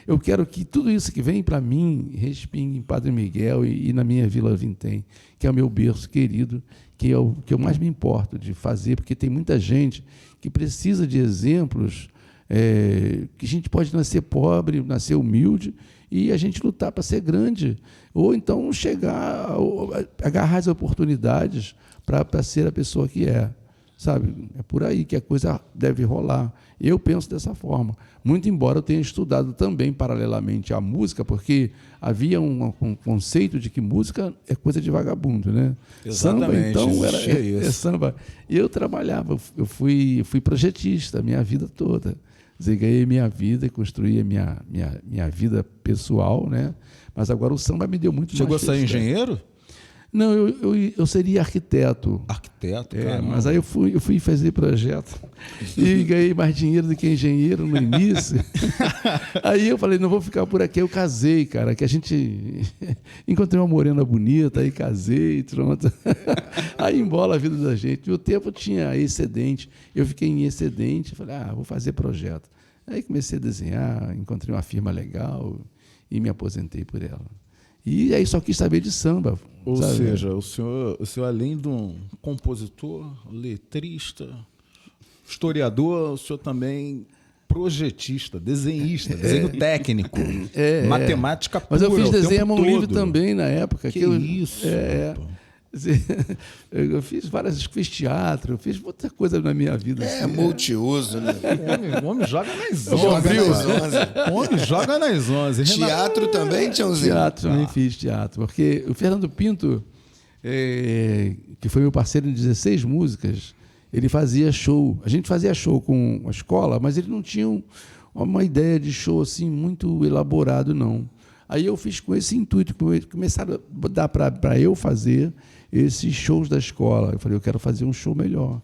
Eu quero que tudo isso que vem para mim respingue em Padre Miguel e na minha Vila Vintém, que é o meu berço querido, que é o que eu mais me importo de fazer, porque tem muita gente que precisa de exemplos, que a gente pode nascer pobre, nascer humilde, e a gente lutar para ser grande, ou então chegar, agarrar as oportunidades para ser a pessoa que é, sabe? É por aí que a coisa deve rolar. Eu penso dessa forma, muito embora eu tenha estudado também paralelamente à música, porque havia um conceito de que música é coisa de vagabundo, né? Exatamente. Samba, então, é samba. E eu trabalhava, eu fui projetista a minha vida toda. Ganhei minha vida e construí a minha vida pessoal, né? Mas agora o samba me deu muito mais. Chegou a ser engenheiro? Não, eu seria arquiteto. Arquiteto, cara. Mas aí eu fui fazer projeto e ganhei mais dinheiro do que engenheiro no início. Aí eu falei, não vou ficar por aqui. Eu casei, cara, que a gente... Encontrei uma morena bonita, aí casei, pronto. Aí embola a vida da gente. E o tempo tinha excedente. Eu fiquei em excedente, falei, vou fazer projeto. Aí comecei a desenhar, encontrei uma firma legal e me aposentei por ela. E aí só quis saber de samba. Ou seja, o senhor, além de um compositor, letrista, historiador, o senhor também projetista, desenhista, desenho técnico, matemática pura. Mas eu fiz desenho à mão livre também na época. Que isso? Eu fiz teatro, eu fiz muita coisa na minha vida. Multiuso, né? O homem joga nas 11. Joga O homem joga nas 11. Teatro também, Tiãozinho? Teatro, também fiz teatro. Porque o Fernando Pinto, que foi meu parceiro em 16 músicas, ele fazia show. A gente fazia show com a escola, mas ele não tinha uma ideia de show assim muito elaborado, não. Aí eu fiz com esse intuito, começaram a dar para eu fazer esses shows da escola. Eu falei, eu quero fazer um show melhor.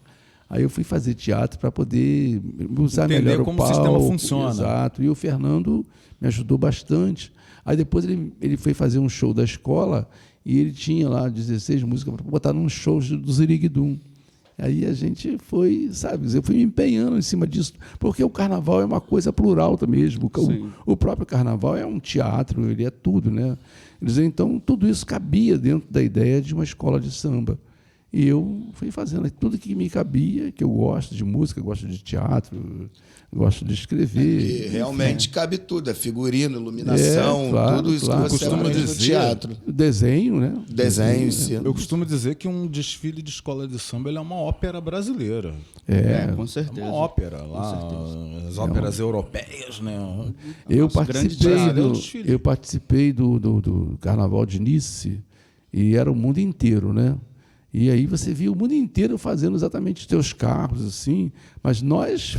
Aí eu fui fazer teatro para poder usar entender melhor o como palco. o sistema funciona. Exato. E o Fernando me ajudou bastante. Aí depois ele foi fazer um show da escola e ele tinha lá 16 músicas para botar num show do Ziriguidum. Aí a gente foi, sabe, eu fui me empenhando em cima disso, porque o carnaval é uma coisa plural mesmo. O próprio carnaval é um teatro, ele é tudo, né? Então, tudo isso cabia dentro da ideia de uma escola de samba. E eu fui fazendo tudo que me cabia, que eu gosto de música, gosto de teatro, gosto de escrever. Realmente cabe tudo, é figurino, iluminação, tudo isso que você aprende no teatro. Desenho, né? Desenho, sim. Eu costumo dizer que um desfile de escola de samba ele é uma ópera brasileira. Com certeza. É uma ópera lá, as óperas europeias, né? Eu participei do Carnaval de Nice e era o mundo inteiro, né? E aí você via o mundo inteiro fazendo exatamente os seus carros, assim, mas nós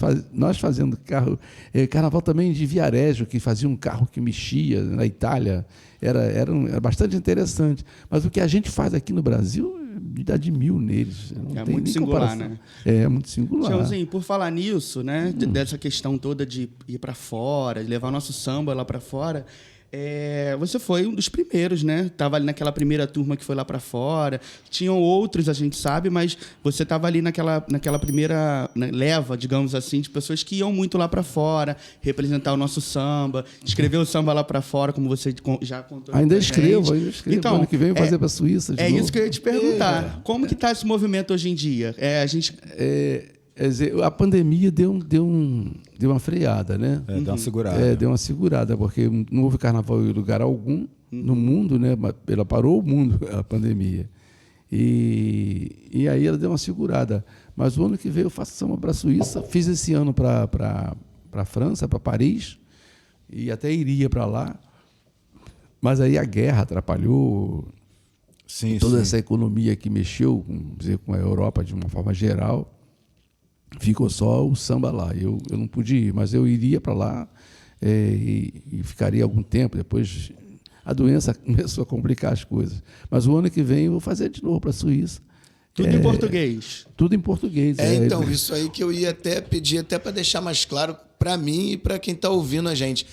fazendo carnaval também de Viareggio, que fazia um carro que mexia na Itália, era bastante interessante. Mas o que a gente faz aqui no Brasil, dá de mil neles. É muito singular, né? É muito singular. Tiãozinho, por falar nisso, né, dessa questão toda de ir para fora, de levar o nosso samba lá para fora... você foi um dos primeiros, né? Estava ali naquela primeira turma que foi lá para fora. Tinham outros, a gente sabe, mas você estava ali naquela primeira leva, digamos assim, de pessoas que iam muito lá para fora, representar o nosso samba, escrever o samba lá para fora, como você já contou. Ainda escrevo. Então, ano que vem eu vou fazer para a Suíça de novo. Isso que eu ia te perguntar. Como que está esse movimento hoje em dia? A pandemia deu uma freada, né? Deu uma segurada. Deu uma segurada, porque não houve carnaval em lugar algum no mundo, né? Ela parou o mundo, a pandemia. E aí ela deu uma segurada. Mas o ano que vem eu faço samba para a Suíça, fiz esse ano para a França, para Paris, e até iria para lá. Mas aí a guerra atrapalhou toda essa economia que mexeu com a Europa de uma forma geral. Ficou só o samba lá. Eu não pude ir, mas eu iria para lá e ficaria algum tempo. Depois a doença começou a complicar as coisas. Mas o ano que vem eu vou fazer de novo para a Suíça. Tudo em português? Tudo em português. Então, isso aí que eu ia até pedir, até para deixar mais claro para mim e para quem está ouvindo a gente.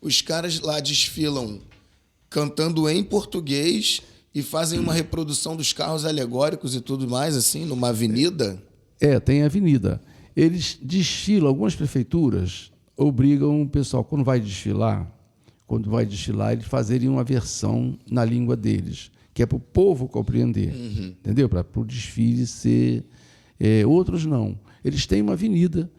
Os caras lá desfilam cantando em português e fazem uma reprodução dos carros alegóricos e tudo mais, assim, numa avenida? Tem avenida. Eles desfilam, algumas prefeituras obrigam o pessoal, quando vai desfilar, eles fazerem uma versão na língua deles, que é para o povo compreender, entendeu? Para o desfile ser... outros não. Eles têm uma avenida,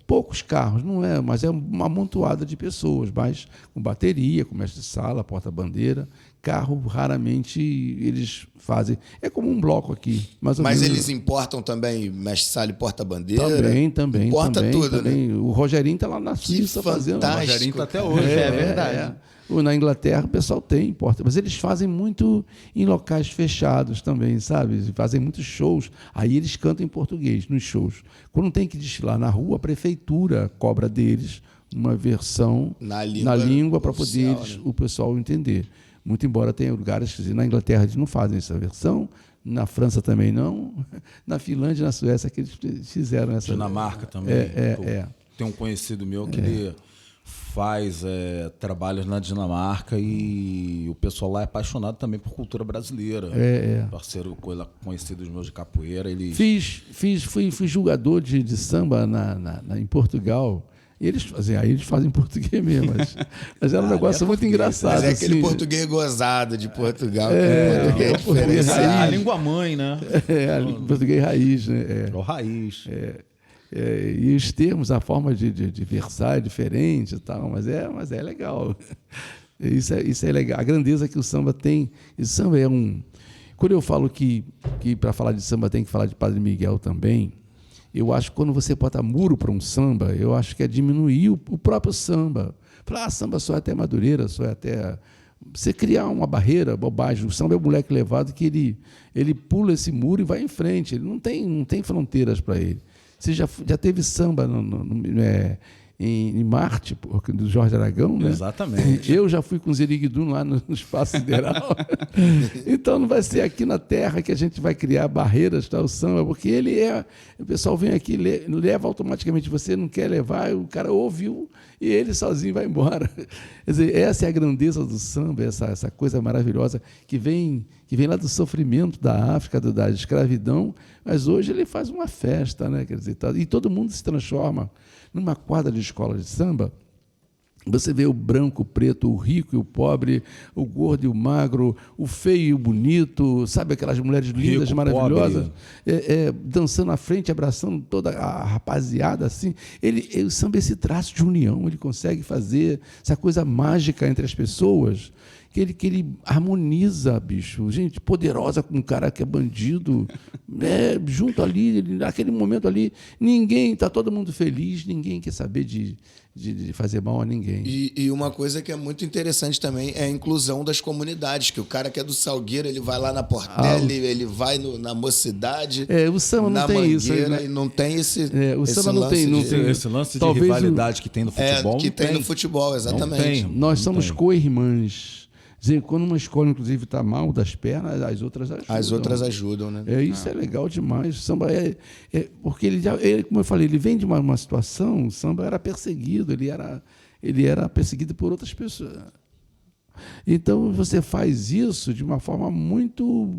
poucos carros, não é, mas é uma amontoada de pessoas, mas com bateria, com mestre-sala, porta-bandeira, carro raramente eles fazem. É como um bloco aqui. Mas eles importam também mestre-sala e porta-bandeira? Também. Importa tudo, também. Né? O Rogerinho está lá na Suíça fazendo. O Rogerinho está até hoje. É verdade. Na Inglaterra o pessoal tem porta, mas eles fazem muito em locais fechados também, sabe? Fazem muitos shows, aí eles cantam em português nos shows. Quando tem que desfilar na rua, a prefeitura cobra deles uma versão na língua para poder o pessoal entender. Muito embora tenha lugares que na Inglaterra eles não fazem essa versão, na França também não, na Finlândia e na Suécia que eles fizeram essa. Dinamarca também. Tem um conhecido meu que ele faz trabalhos na Dinamarca e o pessoal lá é apaixonado também por cultura brasileira. Parceiro conhecido dos meus de capoeira. Fui jogador de samba em Portugal. E eles fazem português mesmo. Mas era um negócio muito engraçado. Mas é aquele assim, português gozado de Portugal. Português a língua mãe, né? Português raiz, né? O raiz. E os termos, a forma de versar é diferente e tal, mas é legal. Isso é legal. A grandeza que o samba tem. E o samba é um... Quando eu falo que para falar de samba tem que falar de Padre Miguel também, eu acho que quando você bota muro para um samba, eu acho que é diminuir o próprio samba. Falar, samba só é até Madureira, só é até... Você criar uma barreira, bobagem. O samba é o moleque levado que ele pula esse muro e vai em frente. Ele não tem fronteiras para ele. Você já teve samba em Marte, do Jorge Aragão, né? Exatamente. Eu já fui com o Ziriguidum lá no Espaço Sideral. Então não vai ser aqui na Terra que a gente vai criar barreiras para o samba, porque o pessoal vem aqui, leva automaticamente, você não quer levar, o cara ouviu e ele sozinho vai embora. Quer dizer, essa é a grandeza do samba, essa coisa maravilhosa que vem lá do sofrimento da África, da escravidão, mas hoje ele faz uma festa, né? Quer dizer, e todo mundo se transforma. Numa quadra de escola de samba, você vê o branco, o preto, o rico e o pobre, o gordo e o magro, o feio e o bonito, sabe aquelas mulheres lindas, rico, maravilhosas, dançando à frente, abraçando toda a rapaziada, assim. O samba é esse traço de união, ele consegue fazer essa coisa mágica entre as pessoas, que ele harmoniza, bicho. Gente poderosa com um cara que é bandido, junto ali, naquele momento ali, está todo mundo feliz, ninguém quer saber de fazer mal a ninguém. E uma coisa que é muito interessante também é a inclusão das comunidades, que o cara que é do Salgueiro, ele vai lá na Portela, ele vai na Mocidade, o samba não tem Mangueira, isso, né? E não tem o samba não tem esse lance de rivalidade que tem no futebol. Que tem no futebol, exatamente. Nós somos co-irmãs. Dizer, quando uma escola, inclusive, está mal das pernas, as outras ajudam. As outras ajudam, né? Isso é legal demais. O samba porque ele, como eu falei, ele vem de uma situação, o samba era perseguido, ele era perseguido por outras pessoas. Então, você faz isso de uma forma muito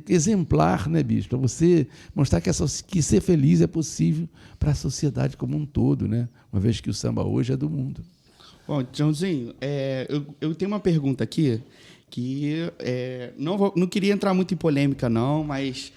exemplar, né, bicho? Para você mostrar que ser feliz é possível para a sociedade como um todo, né? Uma vez que o samba hoje é do mundo. Bom, Joãozinho, eu tenho uma pergunta aqui que não queria entrar muito em polêmica, não, mas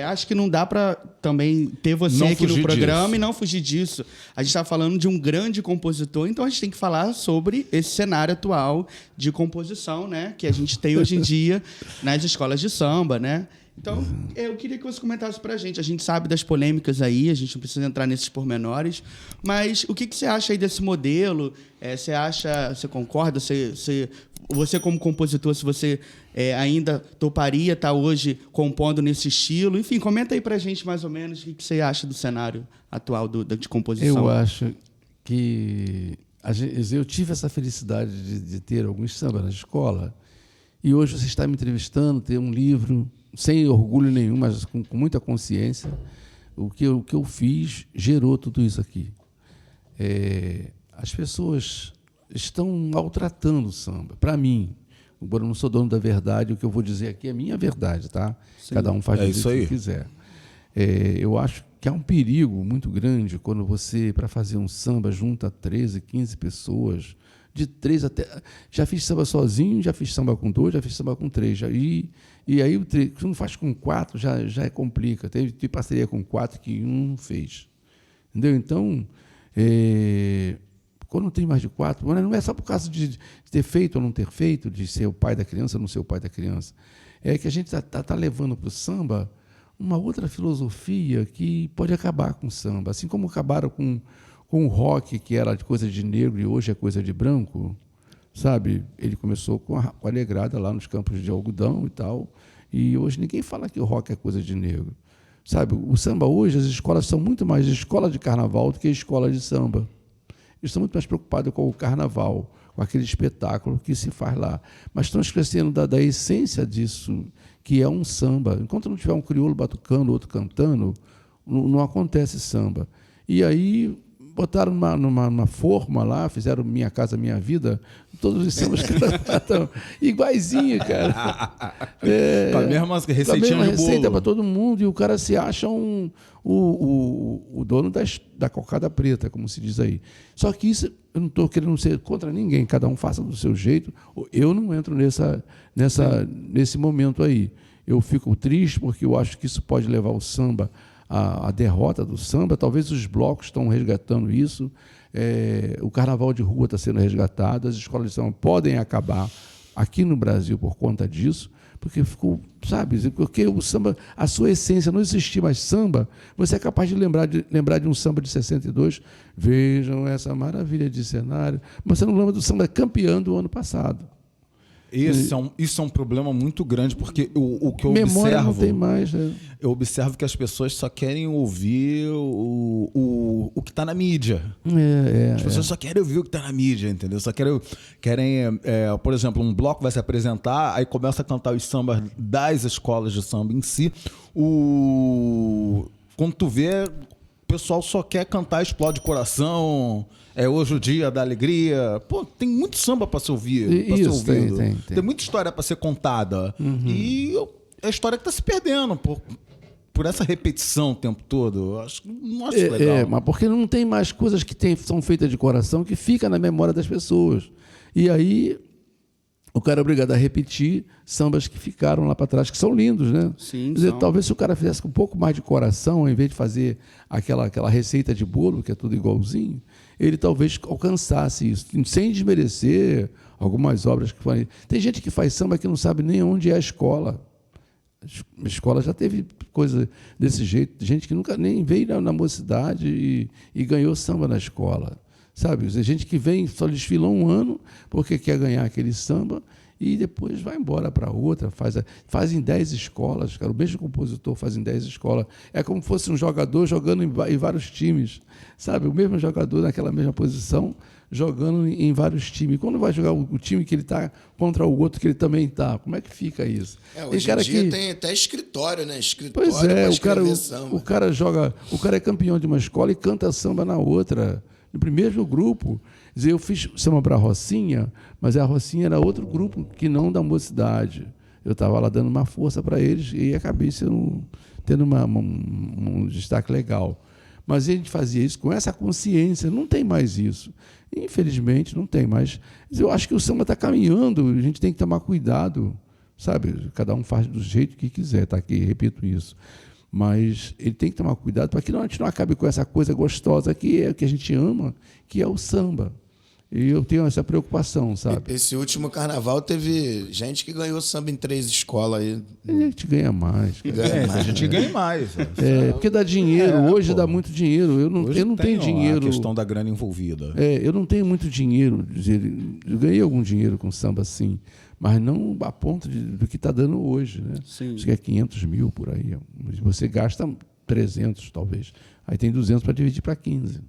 acho que não dá para também ter você Não aqui no fugir programa disso. e não fugir disso. A gente está falando de um grande compositor, então a gente tem que falar sobre esse cenário atual de composição, né, que a gente tem hoje em dia nas escolas de samba, né? Então, eu queria que você comentasse pra gente. A gente sabe das polêmicas aí, a gente não precisa entrar nesses pormenores, mas o que você acha aí desse modelo? Você concorda? Você como compositor, se você ainda toparia estar hoje compondo nesse estilo? Enfim, comenta aí pra gente mais ou menos o que você acha do cenário atual de composição. Eu acho que eu tive essa felicidade de ter alguns sambas na escola, e hoje você está me entrevistando, ter um livro, sem orgulho nenhum, mas com muita consciência. O que eu fiz gerou tudo isso aqui. As pessoas estão maltratando o samba. Para mim, embora eu não sou dono da verdade, o que eu vou dizer aqui é minha verdade, tá? Sim. Cada um faz o que quiser. Eu acho que há um perigo muito grande quando você, para fazer um samba, junta 13, 15 pessoas, de 3 até... Já fiz samba sozinho, já fiz samba com 2, já fiz samba com 3. E aí, quando faz com 4, já complica. Teve parceria com 4 que um não fez. Entendeu? Então, quando tem mais de 4, não é só por causa de ter feito ou não ter feito, de ser o pai da criança ou não ser o pai da criança. É que a gente está levando para o samba uma outra filosofia que pode acabar com o samba. Assim como acabaram com o rock, que era de coisa de negro e hoje é coisa de branco, sabe? Ele começou com a alegrada lá nos campos de algodão e tal, e hoje ninguém fala que o rock é coisa de negro, sabe? O samba hoje, as escolas são muito mais escola de carnaval do que escola de samba. Eles estão muito mais preocupados com o carnaval, com aquele espetáculo que se faz lá, mas estão esquecendo da essência disso, que é um samba. Enquanto não tiver um crioulo batucando, outro cantando, não acontece samba. E aí botaram numa forma lá, fizeram Minha Casa Minha Vida, todos os sambas que estão iguaizinho, cara. Com a mesma receitinha de bolo. Receita para todo mundo, e o cara se acha o dono da cocada preta, como se diz aí. Só que isso, eu não estou querendo ser contra ninguém, cada um faça do seu jeito. Eu não entro nesse momento aí. Eu fico triste porque eu acho que isso pode levar o samba à derrota do samba. Talvez os blocos estão resgatando isso, o carnaval de rua está sendo resgatado, as escolas de samba podem acabar aqui no Brasil por conta disso, porque ficou, sabe, porque o samba, a sua essência, não existia mais samba. Você é capaz de lembrar de um samba de 62, vejam essa maravilha de cenário, mas você não lembra do samba campeão do ano passado. Isso é um problema muito grande, porque o que eu memória observo... não tem mais, né? Eu observo que as pessoas só querem ouvir o que está na mídia. As pessoas só querem ouvir o que está na mídia, entendeu? Só querem por exemplo, um bloco vai se apresentar, aí começa a cantar os sambas das escolas de samba em si. Quando tu vê, o pessoal só quer cantar Explode Coração... hoje o dia da alegria. Pô, tem muito samba para ser ouvido. Tem muita história para ser contada. Uhum. E a história que está se perdendo por essa repetição o tempo todo. Não acho legal. Mas porque não tem mais coisas que são feitas de coração que ficam na memória das pessoas. E aí o cara é obrigado a repetir sambas que ficaram lá para trás, que são lindos, né? Sim, quer dizer, talvez se o cara fizesse com um pouco mais de coração, em vez de fazer aquela receita de bolo, que é tudo igualzinho, ele talvez alcançasse isso, sem desmerecer algumas obras que foram. Tem gente que faz samba que não sabe nem onde é a escola. A escola já teve coisa desse jeito, gente que nunca nem veio na mocidade e ganhou samba na escola. Sabe? Gente que vem, só desfilou um ano porque quer ganhar aquele samba e depois vai embora para outra, faz em 10 escolas, cara. O mesmo compositor faz em 10 escolas. É como se fosse um jogador jogando em vários times, sabe? O mesmo jogador naquela mesma posição, jogando em vários times. Quando vai jogar o time que ele está contra o outro que ele também está, como é que fica isso? Hoje em dia tem até escritório, né? Escritório para escrever samba. O cara é campeão de uma escola e canta samba na outra. No primeiro grupo, eu fiz samba para a Rocinha, mas a Rocinha era outro grupo que não da mocidade. Eu estava lá dando uma força para eles e acabei tendo um destaque legal. Mas a gente fazia isso com essa consciência. Não tem mais isso. Infelizmente, não tem mais. Mas eu acho que o samba está caminhando, a gente tem que tomar cuidado, sabe? Cada um faz do jeito que quiser, tá aqui, repito isso. Mas ele tem que tomar cuidado para que a gente não acabe com essa coisa gostosa que é o que a gente ama, que é o samba. E eu tenho essa preocupação, sabe? Esse último carnaval teve gente que ganhou samba em 3 escolas aí. A gente ganha mais. A gente ganha mais. Porque dá dinheiro, hoje dá muito dinheiro. Eu não tenho dinheiro. A questão da grana envolvida. Eu não tenho muito dinheiro. Eu ganhei algum dinheiro com samba, sim, mas não a ponto do que está dando hoje. Né? Sim. Acho que é 500 mil por aí. Você gasta 300, talvez. Aí tem 200 para dividir para 15.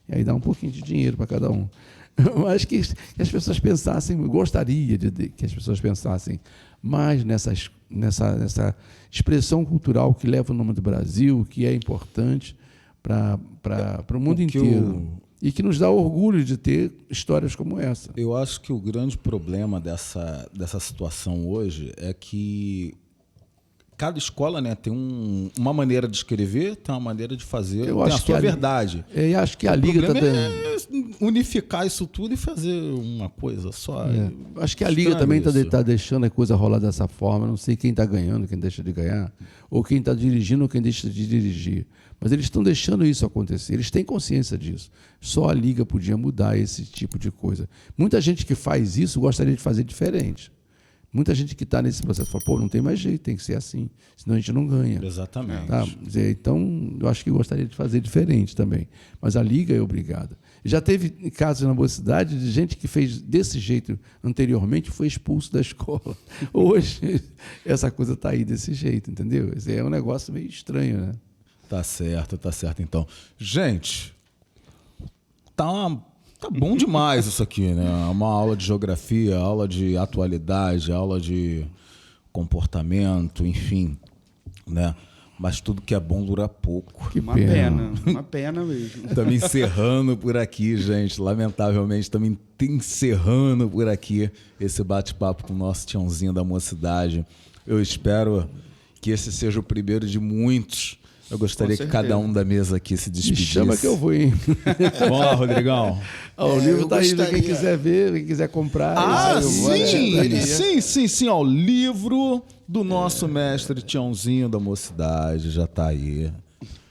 E aí dá um pouquinho de dinheiro para cada um. Eu acho que as pessoas pensassem, gostaria que as pessoas pensassem mais nessa expressão cultural que leva o nome do Brasil, que é importante para o mundo inteiro. E que nos dá orgulho de ter histórias como essa. Eu acho que o grande problema dessa situação hoje é que cada escola, né, tem uma maneira de escrever, tem uma maneira de fazer, tem a sua verdade. Eu acho que a Liga está unificar isso tudo e fazer uma coisa só. Acho que a Liga também está deixando a coisa rolar dessa forma. Não sei quem está ganhando, quem deixa de ganhar, ou quem está dirigindo ou quem deixa de dirigir. Mas eles estão deixando isso acontecer. Eles têm consciência disso. Só a Liga podia mudar esse tipo de coisa. Muita gente que faz isso gostaria de fazer diferente. Muita gente que está nesse processo fala, pô, não tem mais jeito, tem que ser assim, senão a gente não ganha. Exatamente. Tá? Então, eu acho que gostaria de fazer diferente também. Mas a Liga é obrigada. Já teve casos na Mocidade de gente que fez desse jeito anteriormente e foi expulso da escola. Hoje, essa coisa está aí desse jeito, entendeu? É um negócio meio estranho, né? Tá certo, então. Gente, tá bom demais isso aqui, né? Uma aula de geografia, aula de atualidade, aula de comportamento, enfim, né? Mas tudo que é bom dura pouco. Que pena. Uma pena mesmo. Estamos encerrando por aqui, gente. Lamentavelmente, estamos encerrando por aqui esse bate-papo com o nosso Tiãozinho da Mocidade. Eu espero que esse seja o primeiro de muitos. Eu gostaria que cada um da mesa aqui se despedisse. Me chama que eu vou, hein? Vamos lá, Rodrigão. O livro está aí, quem quiser ver, quem quiser comprar. Sim. O livro do nosso mestre Tiãozinho da Mocidade já está aí.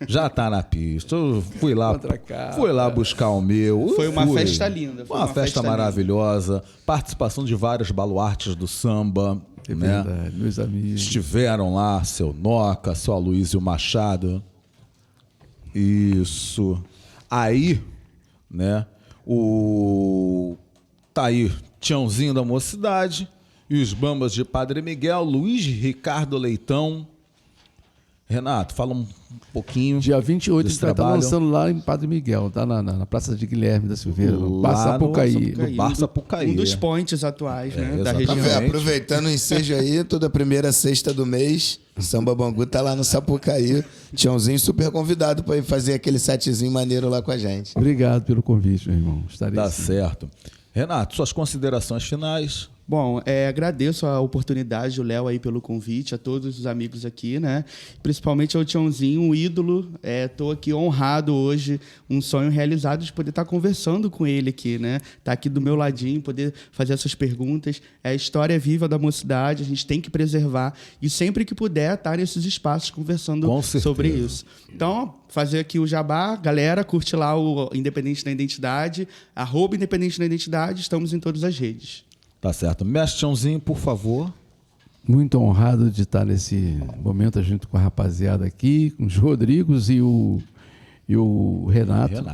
Já está na pista. Eu fui lá buscar o meu. Foi uma festa linda. Foi uma festa maravilhosa. Linda. Participação de vários baluartes do samba. É né? Verdade, meus amigos. Estiveram lá, seu Noca, seu Aloysio Machado. Isso. Aí, né? Tá aí, Tiãozinho da Mocidade e os Bambas de Padre Miguel, Luiz Ricardo Leitão. Renato, fala um pouquinho. Dia 28 a gente vai estar trabalho. lançando lá em Padre Miguel, tá na Praça de Guilherme da Silveira, no Barça Sapucaí. No Barça Sapucaí. Um dos pontes atuais, né, da região. Aproveitando o ensejo aí, toda primeira sexta do mês, Samba Bangu tá lá no Sapucaí. Tiãozinho super convidado para ir fazer aquele setzinho maneiro lá com a gente. Obrigado pelo convite, meu irmão. Estarei Tá sim. certo. Renato, suas considerações finais. Bom, agradeço a oportunidade, o Léo aí pelo convite, a todos os amigos aqui, né? Principalmente ao Tiãozinho, um ídolo. Estou aqui honrado hoje, um sonho realizado de poder estar conversando com ele aqui, né? Tá aqui do meu ladinho, poder fazer essas perguntas. É a história viva da Mocidade, a gente tem que preservar e sempre que puder estar nesses espaços conversando sobre isso. Então, fazer aqui o jabá, galera, curte lá o Independente da Identidade, @Independente da Identidade, estamos em todas as redes. Tá certo. Mestre Tiãozinho, por favor. Muito honrado de estar nesse momento junto com a rapaziada aqui, com os Rodrigos e o Renato.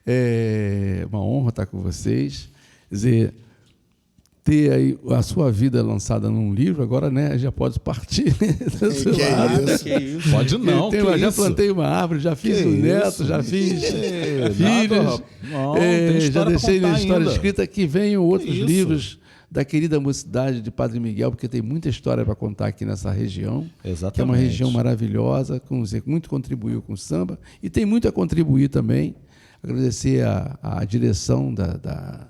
É uma honra estar com vocês. Quer dizer, ter aí a sua vida lançada num livro, agora, né, já pode partir. Que isso? Pode não. Já plantei uma árvore, já fiz um neto, já fiz filhos. Já deixei na história escrita que venham outros livros da querida Mocidade de Padre Miguel, porque tem muita história para contar aqui nessa região. Exatamente. Que é uma região maravilhosa, muito contribuiu com o samba e tem muito a contribuir também. Agradecer a direção da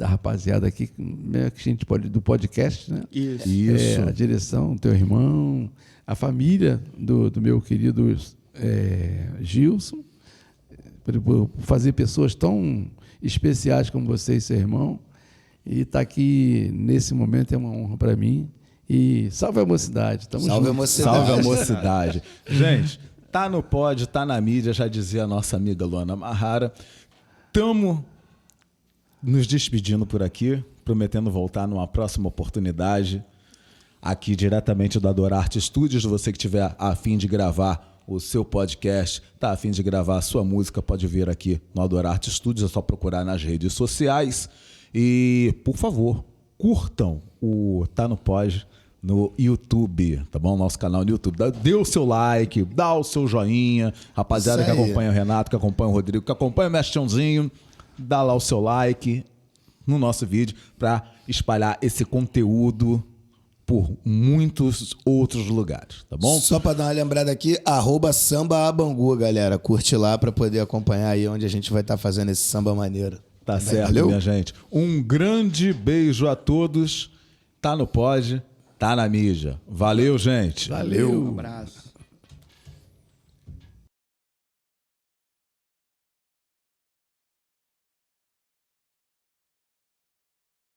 rapaziada aqui, né, que a gente pode, do podcast, né? Isso. A direção, teu irmão, a família do meu querido Gilson, por fazer pessoas tão especiais como você e seu irmão. E estar aqui nesse momento é uma honra para mim. E salve a mocidade. Tamo Salve junto. a mocidade. Salve a mocidade. Gente, tá no pod, tá na mídia, já dizia a nossa amiga Luana Marrara. Estamos nos despedindo por aqui, prometendo voltar numa próxima oportunidade, aqui diretamente do Adorarte Studios. Você que tiver a fim de gravar o seu podcast, tá a fim de gravar a sua música, pode vir aqui no Adorarte Studios, é só procurar nas redes sociais. E, por favor, curtam o Tá no Pod no YouTube, tá bom? Nosso canal no YouTube. Dê o seu like, dá o seu joinha. Rapaziada que acompanha o Renato, que acompanha o Rodrigo, que acompanha o Mestãozinho, dá lá o seu like no nosso vídeo para espalhar esse conteúdo por muitos outros lugares, tá bom? Só para dar uma lembrada aqui, @sambaabangu, galera. Curte lá para poder acompanhar aí onde a gente vai estar fazendo esse samba maneiro. Tá certo, valeu? minha gente. Um grande beijo a todos. Tá no pod, tá na mídia. Valeu, gente. Valeu. Um abraço.